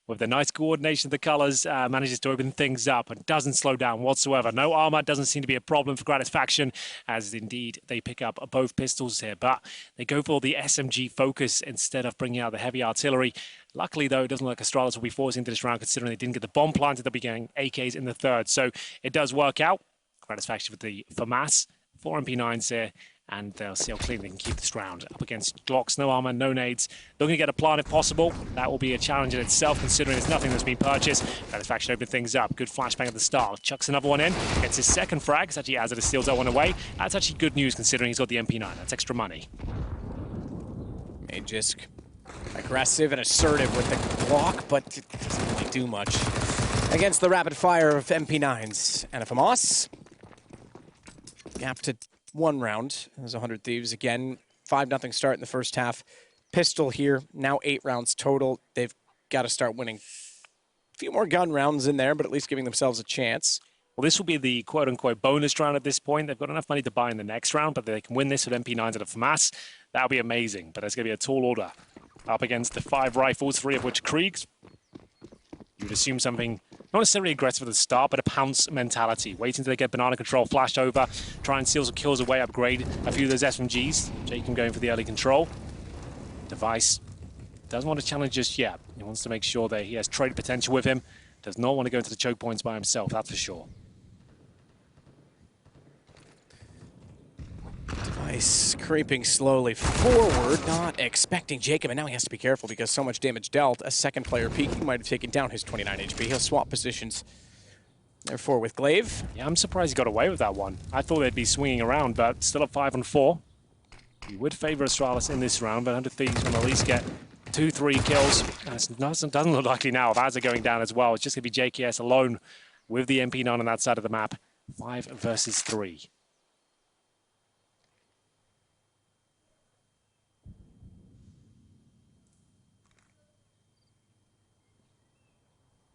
Speaker 1: with the nice coordination of the colors, manages to open things up and doesn't slow down whatsoever. No armor doesn't seem to be a problem for Gratisfaction, as indeed they pick up both pistols here, but they go for the SMG focus instead of bringing out the heavy artillery. Luckily, though, it doesn't look like Astralis will be forced into this round, considering they didn't get the bomb planted. They'll be getting AKs in the third, so it does work out. Gratisfaction with the FAMAS, 4 MP9s here, and they'll see how clean they can keep this round. Up against Glocks, no armor, no nades. Looking to get a plant if possible. That will be a challenge in itself, considering there's nothing that's been purchased. Gratisfaction open things up. Good flashbang at the start. Chucks another one in. Gets his second frag. It's actually Azadis steals that one away. That's actually good news, considering he's got the MP9. That's extra money.
Speaker 2: Magisk aggressive and assertive with the Glock, but it doesn't really do much against the rapid fire of MP9s. And a FAMAS. Gap to 1 round. There's 100 Thieves again. 5-0 start in the first half. Pistol here, now 8 rounds total. They've got to start winning a few more gun rounds in there, but at least giving themselves a chance.
Speaker 1: Well, this will be the quote-unquote bonus round at this point. They've got enough money to buy in the next round, but they can win this with MP9s and a FAMAS. That'll be amazing, but it's going to be a tall order. Up against the 5 rifles, 3 of which Kriegs. You would assume something not necessarily aggressive at the start, but a pounce mentality. Wait until they get banana control flashed over, try and steal some kills away, upgrade a few of those SMGs. Jacob going for the early control. Device doesn't want to challenge just yet. He wants to make sure that he has trade potential with him. Does not want to go into the choke points by himself, that's for sure.
Speaker 2: Device creeping slowly forward, not expecting Jacob, and now he has to be careful because so much damage dealt. A second player peeking might have taken down his 29 HP. He'll swap positions, therefore, with Glaive.
Speaker 1: Yeah, I'm surprised he got away with that one. I thought they'd be swinging around, but still at 5-4. You would favor Astralis in this round, but 100 Thieves will at least get 2-3 kills. It doesn't look likely now. Azza going down as well. It's just going to be JKS alone with the MP9 on that side of the map. 5 versus 3.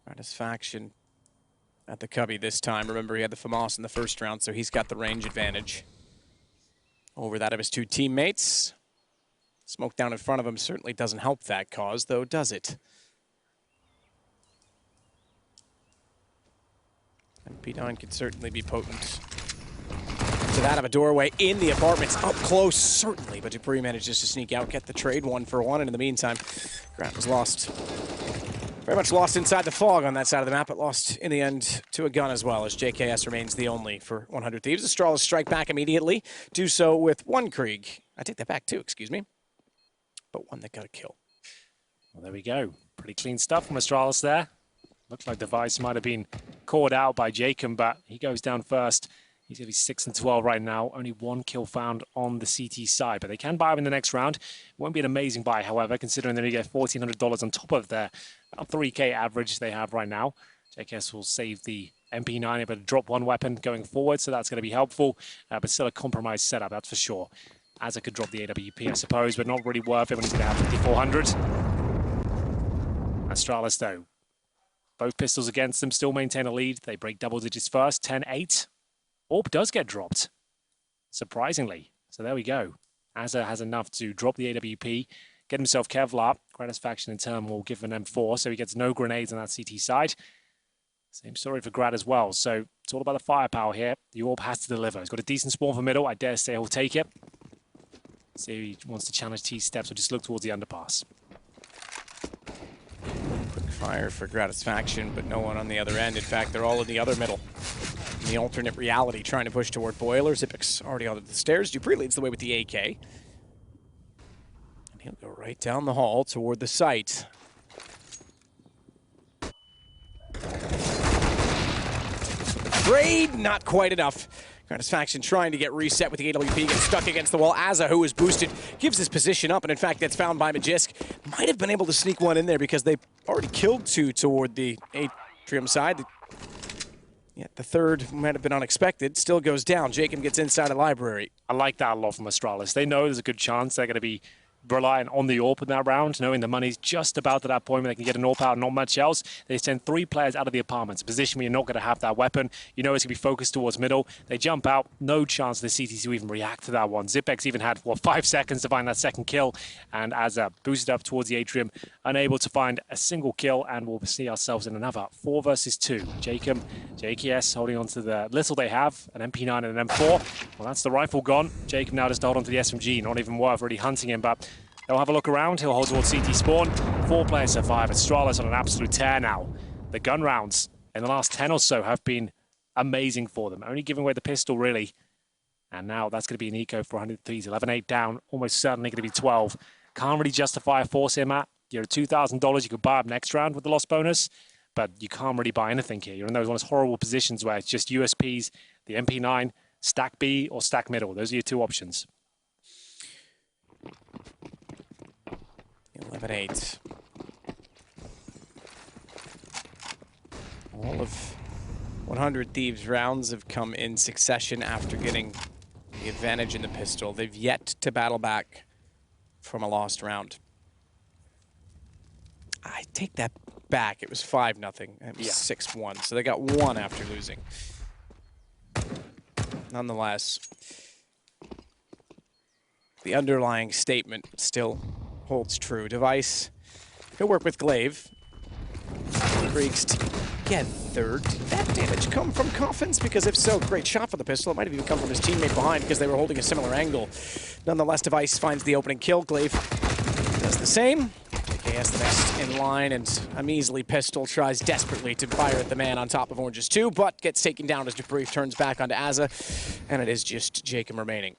Speaker 2: Gratisfaction at the cubby this time. Remember, he had the FAMAS in the first round, so he's got the range advantage over that of his 2 teammates. Smoke down in front of him certainly doesn't help that cause, though, does it? MP9 could certainly be potent. To that of a doorway in the apartments, up close, certainly, but Dupree manages to sneak out, get the trade 1-for-1, and in the meantime, Grant was lost Very much lost inside the fog on that side of the map, but lost in the end to a gun as well, as JKS remains the only for 100 Thieves. Astralis strike back immediately, do so with one Krieg. I take that back too, excuse me. But one that got a kill.
Speaker 1: Well, there we go. Pretty clean stuff from Astralis there. Looks like Device might have been caught out by Jacob, but he goes down first. He's going to be 6 and 12 right now. Only one kill found on the CT side, but they can buy him in the next round. Won't be an amazing buy, however, considering they get $1,400 on top of their 3K average they have right now. JKS will save the MP9, able to drop one weapon going forward, so that's going to be helpful, but still a compromised setup, that's for sure. As I could drop the AWP, I suppose, but not really worth it when he's going to have 5,400. Astralis, though, both pistols against them, still maintain a lead. They break double digits first, 10-8. AWP does get dropped, surprisingly. So there we go. Azza has enough to drop the AWP, get himself Kevlar. Gratisfaction in turn will give an M4, so he gets no grenades on that CT side. Same story for Grad as well. So it's all about the firepower here. The AWP has to deliver. He's got a decent spawn for middle. I dare say he'll take it. See if he wants to challenge T-steps or just look towards the underpass.
Speaker 2: Quick fire for Gratisfaction, but no one on the other end. In fact, they're all in the other middle. In the alternate reality, trying to push toward Boiler. Zipix already out of the stairs. Dupree leads the way with the AK. And he'll go right down the hall toward the site. Trade, not quite enough. Gratisfaction trying to get reset with the AWP, gets stuck against the wall. Azza, who is boosted, gives his position up, and in fact gets found by Magisk. Might have been able to sneak one in there because they already killed two toward the atrium side. Yeah, the third might have been unexpected. Still goes down. Jacob gets inside the library.
Speaker 1: I like that a lot from Astralis. They know there's a good chance they're going to be reliant on the AWP in that round, knowing the money's just about to that point where they can get an AWP out and not much else. They send 3 players out of the apartments, a position where you're not going to have that weapon. You know it's going to be focused towards middle. They jump out, no chance for the CT to even react to that one. Zipex even had, 5 seconds to find that second kill, and as boosted up towards the atrium, unable to find a single kill, and we'll see ourselves in another 4 versus 2. Jacob, JKS holding on to the little they have, an MP9 and an M4. Well, that's the rifle gone. Jacob now just to hold on to the SMG, not even worth really hunting him, but they'll have a look around. He'll hold towards CT spawn. 4 players survive. Astralis on an absolute tear now. The gun rounds in the last 10 or so have been amazing for them. Only giving away the pistol, really. And now that's going to be an eco for 100 Thieves. 11-8 down. Almost certainly going to be 12. Can't really justify a force here, Matt. You're at $2,000. You could buy up next round with the lost bonus. But you can't really buy anything here. You're in those horrible positions where it's just USPs, the MP9, stack B or stack middle. Those are your 2 options.
Speaker 2: 11-8. All of 100 Thieves rounds have come in succession after getting the advantage in the pistol. They've yet to battle back from a lost round. I take that back. It was 5-0. It was 6-1. So they got 1 after losing. Nonetheless, the underlying statement still holds true. Device, he'll work with Glaive. Kriegs to get third. Did that damage come from Coffins? Because if so, great shot for the pistol. It might have even come from his teammate behind because they were holding a similar angle. Nonetheless, Device finds the opening kill. Glaive does the same. JKS the next in line, and a measly pistol tries desperately to fire at the man on top of Orange's 2, but gets taken down as Dupree turns back onto Azza, and it is just Jacob remaining.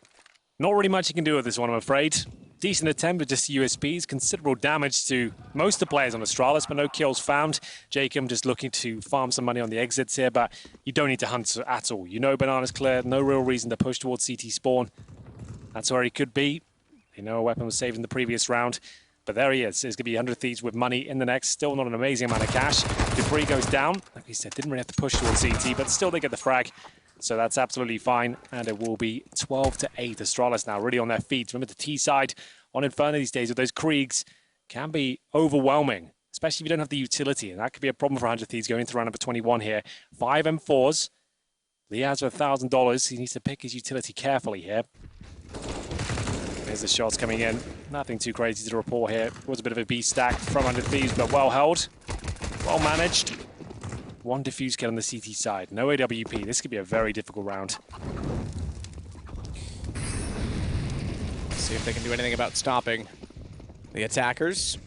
Speaker 1: Not really much you can do with this one, I'm afraid. Decent attempt with just USPs, considerable damage to most of the players on Astralis, but no kills found. Jacob just looking to farm some money on the exits here, but you don't need to hunt at all. You know Banana's clear, no real reason to push towards CT spawn. That's where he could be. You know a weapon was saved in the previous round, but there he is. There's going to be 100 Thieves with money in the next. Still not an amazing amount of cash. Dupree goes down. Like we said, didn't really have to push towards CT, but still they get the frag. So that's absolutely fine, and it will be 12-8. Astralis now really on their feet. Remember the T side on Inferno these days with those Kriegs can be overwhelming, especially if you don't have the utility, and that could be a problem for 100 Thieves going into round number 21 here. 5 M4s. Lee has $1,000. He needs to pick his utility carefully here. There's the shots coming in. Nothing too crazy to report here. It was a bit of a B stack from 100 Thieves, but well held, well managed. 1 defuse kill on the CT side. No AWP. This could be a very difficult round.
Speaker 2: See if they can do anything about stopping the attackers.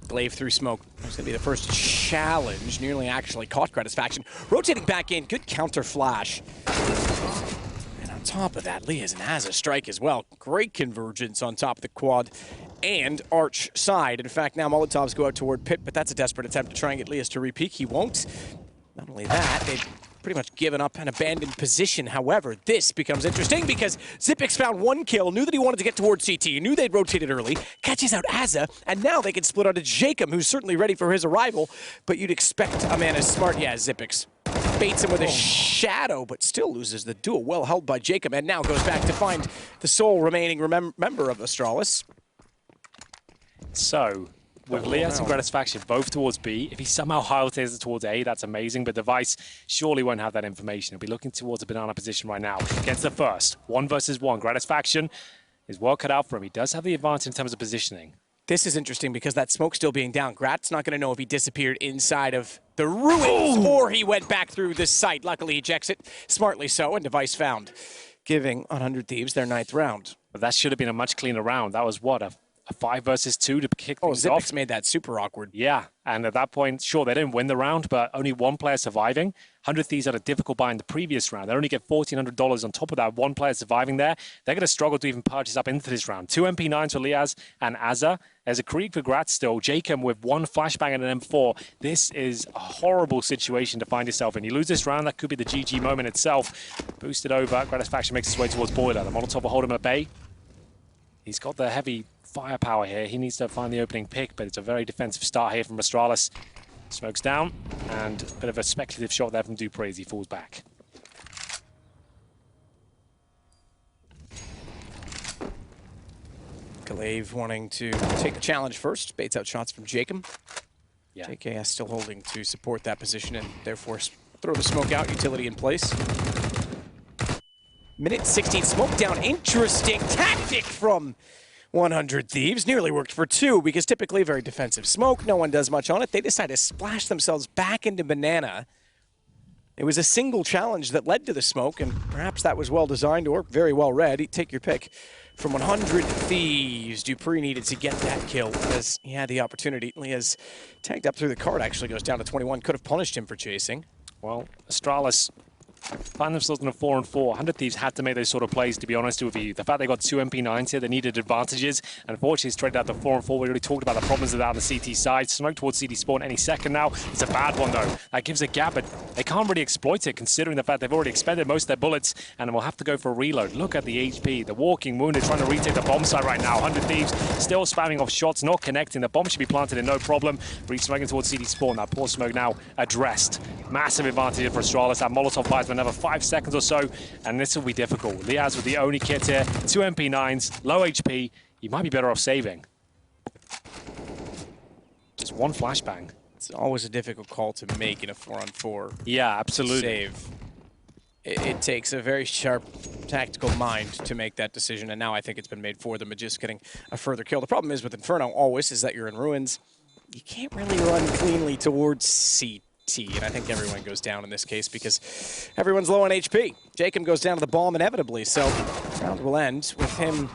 Speaker 2: Glaive through smoke. It's going to be the first challenge. Nearly actually caught Gratisfaction. Rotating back in. Good counter flash. And on top of that, Liaz has a strike as well. Great convergence on top of the quad and arch side. In fact, now Molotovs go out toward Pit, but that's a desperate attempt to try and get Liaz to repeak. He won't. Not only that, they've pretty much given up an abandoned position. However, this becomes interesting because Xyp9x found one kill, knew that he wanted to get towards CT, knew they'd rotated early, catches out Azza, and now they can split onto Jacob, who's certainly ready for his arrival, but you'd expect a man as smart. Yeah, Xyp9x baits him with a shadow, but still loses the duel. Well held by Jacob, and now goes back to find the sole remaining member of Astralis.
Speaker 1: So, with Liaz and Gratisfaction both towards B, if he somehow highlights it towards A, that's amazing, but Device surely won't have that information. He'll be looking towards a banana position right now. Gets the first. 1 versus 1. Gratisfaction is well cut out for him. He does have the advantage in terms of positioning.
Speaker 2: This is interesting because that smoke still being down. Grat's not going to know if he disappeared inside of the ruins or he went back through this site. Luckily, he checks it smartly so, and Device found, giving 100 Thieves their 9th round.
Speaker 1: But that should have been a much cleaner round. That was, what, a 5 versus 2 to kick things off.
Speaker 2: Xyp9x made that super awkward.
Speaker 1: Yeah, and at that point, sure, they didn't win the round, but only one player surviving. 100 Thieves had a difficult buy in the previous round. They only get $1,400 on top of that one player surviving there. They're going to struggle to even purchase up into this round. 2 MP9s for Liaz and Azza. There's a Krieg for Grat still. Jacob with 1 flashbang and an M4. This is a horrible situation to find yourself in. You lose this round, that could be the GG moment itself. Boosted over, Gratisfaction makes his way towards Boiler. The Molotov will hold him at bay. He's got the heavy firepower here. He needs to find the opening pick, but it's a very defensive start here from Astralis. Smokes down, and a bit of a speculative shot there from Dupree as he falls back.
Speaker 2: Glaive wanting to take the challenge first. Baits out shots from Jacob.
Speaker 1: Yeah.
Speaker 2: JKS still holding to support that position and therefore throw the smoke out, utility in place. Minute 16, smoke down. Interesting tactic from 100 Thieves. Nearly worked for 2 because typically very defensive smoke. No one does much on it. They decide to splash themselves back into banana. It was a single challenge that led to the smoke, and perhaps that was well designed or very well read. Take your pick. From 100 Thieves, Dupree needed to get that kill as he had the opportunity. Liaz tagged up through the card, actually goes down to 21. Could have punished him for chasing.
Speaker 1: Well, Astralis find themselves in a 4-on-4. 100 Thieves had to make those sort of plays, to be honest with you. The fact they got 2 MP9s here, they needed advantages. Unfortunately, straight out the 4-on-4. We already talked about the problems of that on the CT side. Smoke towards CT spawn any second now. It's a bad one, though. That gives a gap, but they can't really exploit it, considering the fact they've already expended most of their bullets, and will have to go for a reload. Look at the HP. The walking wounded trying to retake the bomb site right now. 100 Thieves still spamming off shots, not connecting. The bomb should be planted in no problem. Re-smoking towards CT spawn. That poor smoke now addressed. Massive advantage for Astralis. That Molotov buys for another 5 seconds or so, and this will be difficult. Liaz with the only kit here, 2 MP9s, low HP. You might be better off saving. Just 1 flashbang.
Speaker 2: It's always a difficult call to make in a 4-on-4.
Speaker 1: Yeah, absolutely.
Speaker 2: Save. It takes a very sharp tactical mind to make that decision, and now I think it's been made for them, but just getting a further kill. The problem is with Inferno always is that you're in ruins. You can't really run cleanly towards CT. And I think everyone goes down in this case because everyone's low on HP. Jacob goes down to the bomb inevitably, so the round will end with him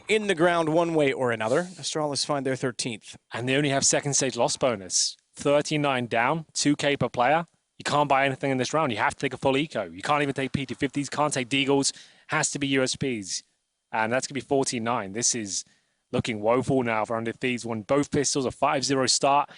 Speaker 2: in the ground one way or another. Astralis find their 13th.
Speaker 1: And they only have second stage loss bonus. 39 down, 2K per player. You can't buy anything in this round. You have to take a full eco. You can't even take PT50s, can't take Deagles. Has to be USPs. And that's going to be 14-9. This is looking woeful now for 100 Thieves. Won both pistols, a 5-0 start.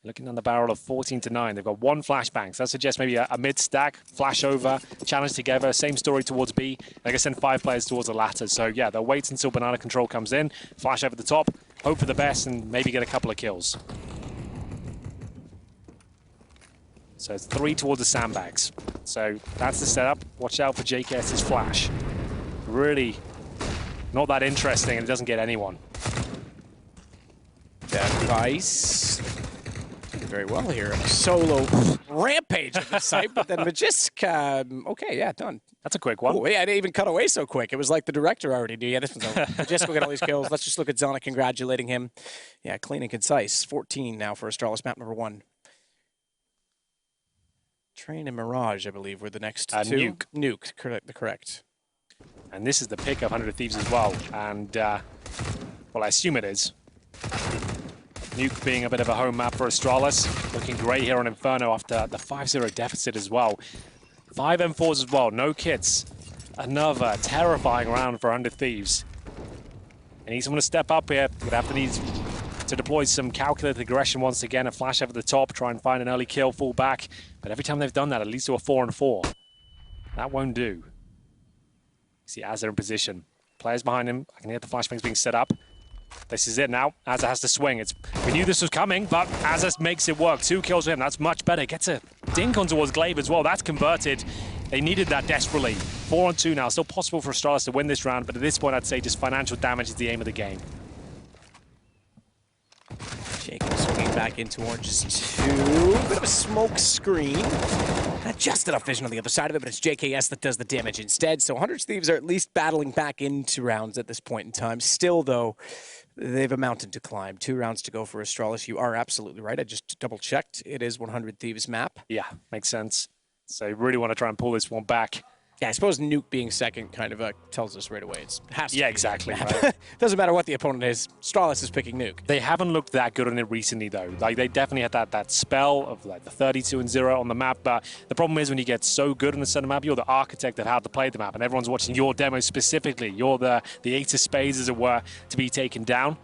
Speaker 1: Looking on the barrel of 14-9. They've got 1 flashbang. So that suggests maybe a mid-stack, flash over, challenge together. Same story towards B. They're going to send 5 players towards the latter. So yeah, they'll wait until banana control comes in, flash over the top, hope for the best, and maybe get a couple of kills. So it's 3 towards the sandbags. So that's the setup. Watch out for JKS's flash. Really not that interesting, and it doesn't get anyone.
Speaker 2: Device very well here. A solo rampage at the site, but then Magisk, okay, yeah, done.
Speaker 1: That's a quick one.
Speaker 2: Oh, yeah, I didn't even cut away so quick. It was like the director already knew. Yeah, this one's over. Magisk will get all these kills. Let's just look at Zona congratulating him. Yeah, clean and concise. 14 now for Astralis, map number 1. Train and Mirage, I believe, were the next 2.
Speaker 1: Nuke.
Speaker 2: Nuke, correct.
Speaker 1: And this is the pick of 100 Thieves as well. And, well, I assume it is. Nuke being a bit of a home map for Astralis. Looking great here on Inferno after the 5-0 deficit as well. 5 M4s as well, no kits. Another terrifying round for Under Thieves. And he's going to step up here. Gonna have to need to deploy some calculated aggression once again. A flash over the top, try and find an early kill, fall back. But every time they've done that, at least to a 4-4. That won't do. See Azza in position. Players behind him. I can hear the flashbangs being set up. This is it now. Azza has to swing. We knew this was coming, but Azza makes it work. 2 kills for him. That's much better. Gets a dink on towards Glaive as well. That's converted. They needed that desperately. 4-on-2 now. Still possible for Astralis to win this round, but at this point, I'd say just financial damage is the aim of the game.
Speaker 2: Jacob swinging back into Orange's 2. Bit of a smoke screen. Just enough vision on the other side of it, but it's JKS that does the damage instead. So 100 Thieves are at least battling back into rounds at this point in time. Still, though, they have a mountain to climb. 2 rounds to go for Astralis. You are absolutely right. I just double-checked. It is 100 Thieves map.
Speaker 1: Yeah, makes sense. So you really want to try and pull this one back.
Speaker 2: Yeah, I suppose Nuke being second kind of tells us right away. It has to be
Speaker 1: exactly.
Speaker 2: Right. Doesn't matter what the opponent is. Astralis is picking Nuke.
Speaker 1: They haven't looked that good on it recently, though. Like, they definitely had that spell of like the 32-0 on the map. But the problem is when you get so good on the center map, you're the architect of how to play the map, and everyone's watching your demo specifically. You're the 8 of spades, as it were, to be taken down.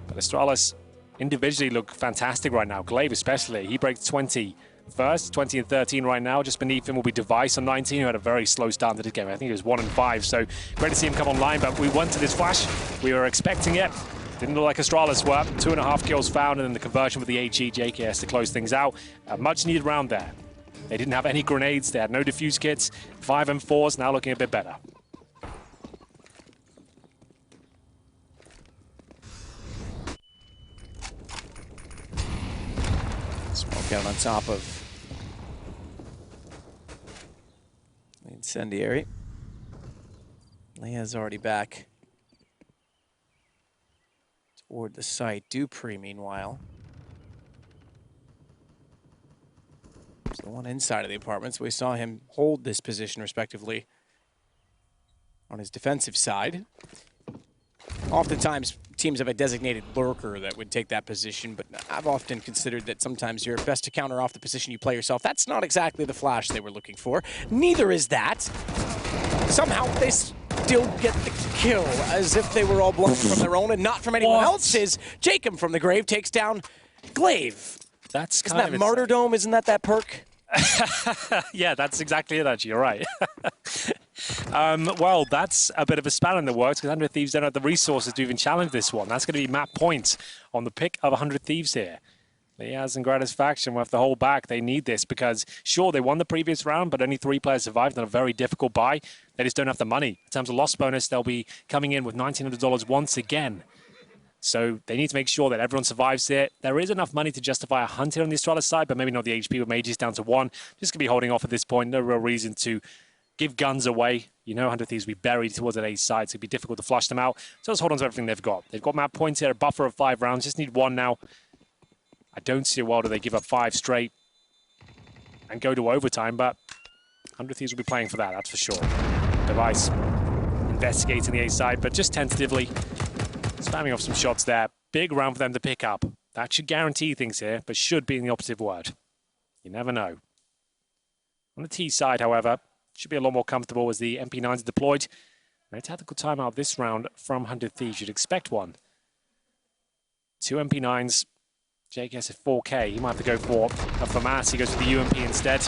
Speaker 1: But Astralis individually look fantastic right now. Glaive especially. He breaks 20. First, 20 and 13 right now. Just beneath him will be Device on 19, who had a very slow start to this game. I think it was 1 and 5, so great to see him come online, but we went to this flash. We were expecting it. Didn't look like Astralis were. 2.5 kills found, and then the conversion with the HE JKS to close things out. A much needed round there. They didn't have any grenades. They had no defuse kits. 5 M4s, now looking a bit better.
Speaker 2: Smoke out on top of the incendiary. Leia's already back toward the site. Dupree, meanwhile, is the one inside of the apartments. We saw him hold this position, respectively, on his defensive side. Oftentimes, teams have a designated lurker that would take that position, but I've often considered that sometimes you're best to counter off the position you play yourself. That's not exactly the flash they were looking for. Neither is that. Somehow, they still get the kill, as if they were all blown from their own and not from anyone else's. Jacob from the grave takes down Glaive.
Speaker 1: That's
Speaker 2: Isn't that martyrdom? Isn't that perk?
Speaker 1: Yeah, that's exactly it, actually. You're right. Well, that's a bit of a span in the works, because 100 Thieves don't have the resources to even challenge this one. That's going to be map point on the pick of 100 Thieves here. Leaz and Gratisfaction will have to hold back. They need this because, sure, they won the previous round, but only 3 players survived on a very difficult buy. They just don't have the money. In terms of loss bonus, they'll be coming in with $1,900 once again. So they need to make sure that everyone survives here. There is enough money to justify a hunt here on the Astralis side, but maybe not the HP with mages down to 1. Just going to be holding off at this point. No real reason to give guns away. You know 100 Thieves will be buried towards that A side, so it'd be difficult to flush them out. So let's hold on to everything they've got. They've got map points here, a buffer of 5 rounds. Just need 1 now. I don't see a world where they give up 5 straight and go to overtime, but 100 Thieves will be playing for that, that's for sure. Device investigating the A side, but just tentatively spamming off some shots there. Big round for them to pick up. That should guarantee things here, but should be in the opposite word. You never know. On the T side, however, should be a lot more comfortable as the MP9s are deployed. No tactical timeout this round from 100 Thieves. You'd expect one. 2 MP9s. JKS at 4K. He might have to go for a FAMAS. He goes for the UMP instead.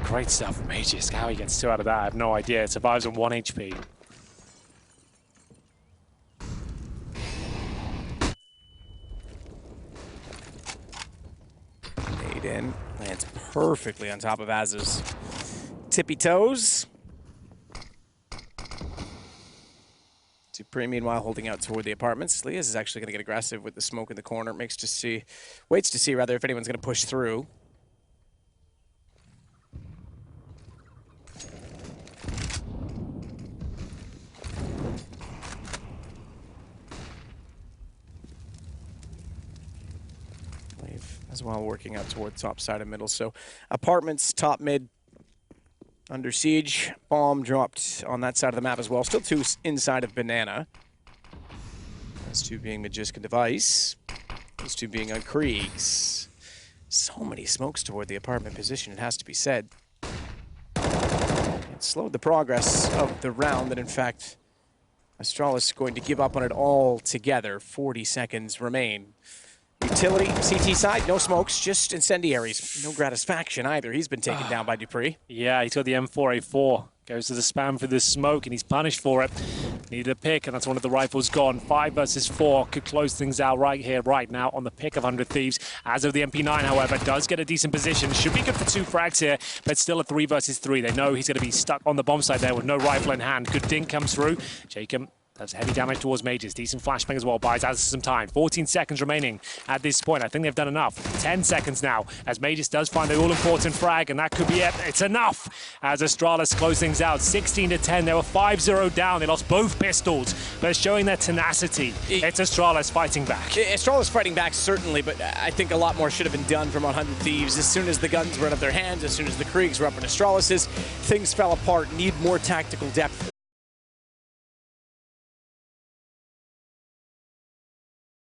Speaker 1: Great stuff from Mages. How he gets 2 out of that, I have no idea. It survives on 1 HP.
Speaker 2: In, lands perfectly on top of Az's tippy toes. Dupree, meanwhile, holding out toward the apartments. Leaz is actually going to get aggressive with the smoke in the corner. Waits to see if anyone's going to push through. As well, working out toward top side of middle. So apartments, top mid, under siege. Bomb dropped on that side of the map as well. Still 2 inside of Banana. Those 2 being Magisk and Device. Those two being on Kriegs. So many smokes toward the apartment position, it has to be said. It slowed the progress of the round, and in fact, Astralis going to give up on it altogether. 40 seconds remain. Utility, CT side, no smokes, just incendiaries. No gratisfaction either. He's been taken down by Dupree.
Speaker 1: Yeah, he's got the M4A4. Goes to the spam for the smoke, and he's punished for it. Needed a pick, and that's one of the rifles gone. 5 versus 4 could close things out right here, right now, on the pick of 100 Thieves. As of the MP9, however, does get a decent position. Should be good for 2 frags here, but still a 3 versus 3. They know he's going to be stuck on the bomb site there with no rifle in hand. Good dink comes through. Jacob does heavy damage towards Mages. Decent flashbang as well. Buys us some time. 14 seconds remaining at this point. I think they've done enough. 10 seconds now as Mages does find the all-important frag, and that could be it. It's enough as Astralis close things out. 16-10. They were 5-0 down. They lost both pistols, but it's showing their tenacity. It's Astralis fighting back.
Speaker 2: Astralis fighting back, certainly, but I think a lot more should have been done from 100 Thieves. As soon as the guns were out of their hands, as soon as the Kriegs were up in Astralis's, things fell apart. Need more tactical depth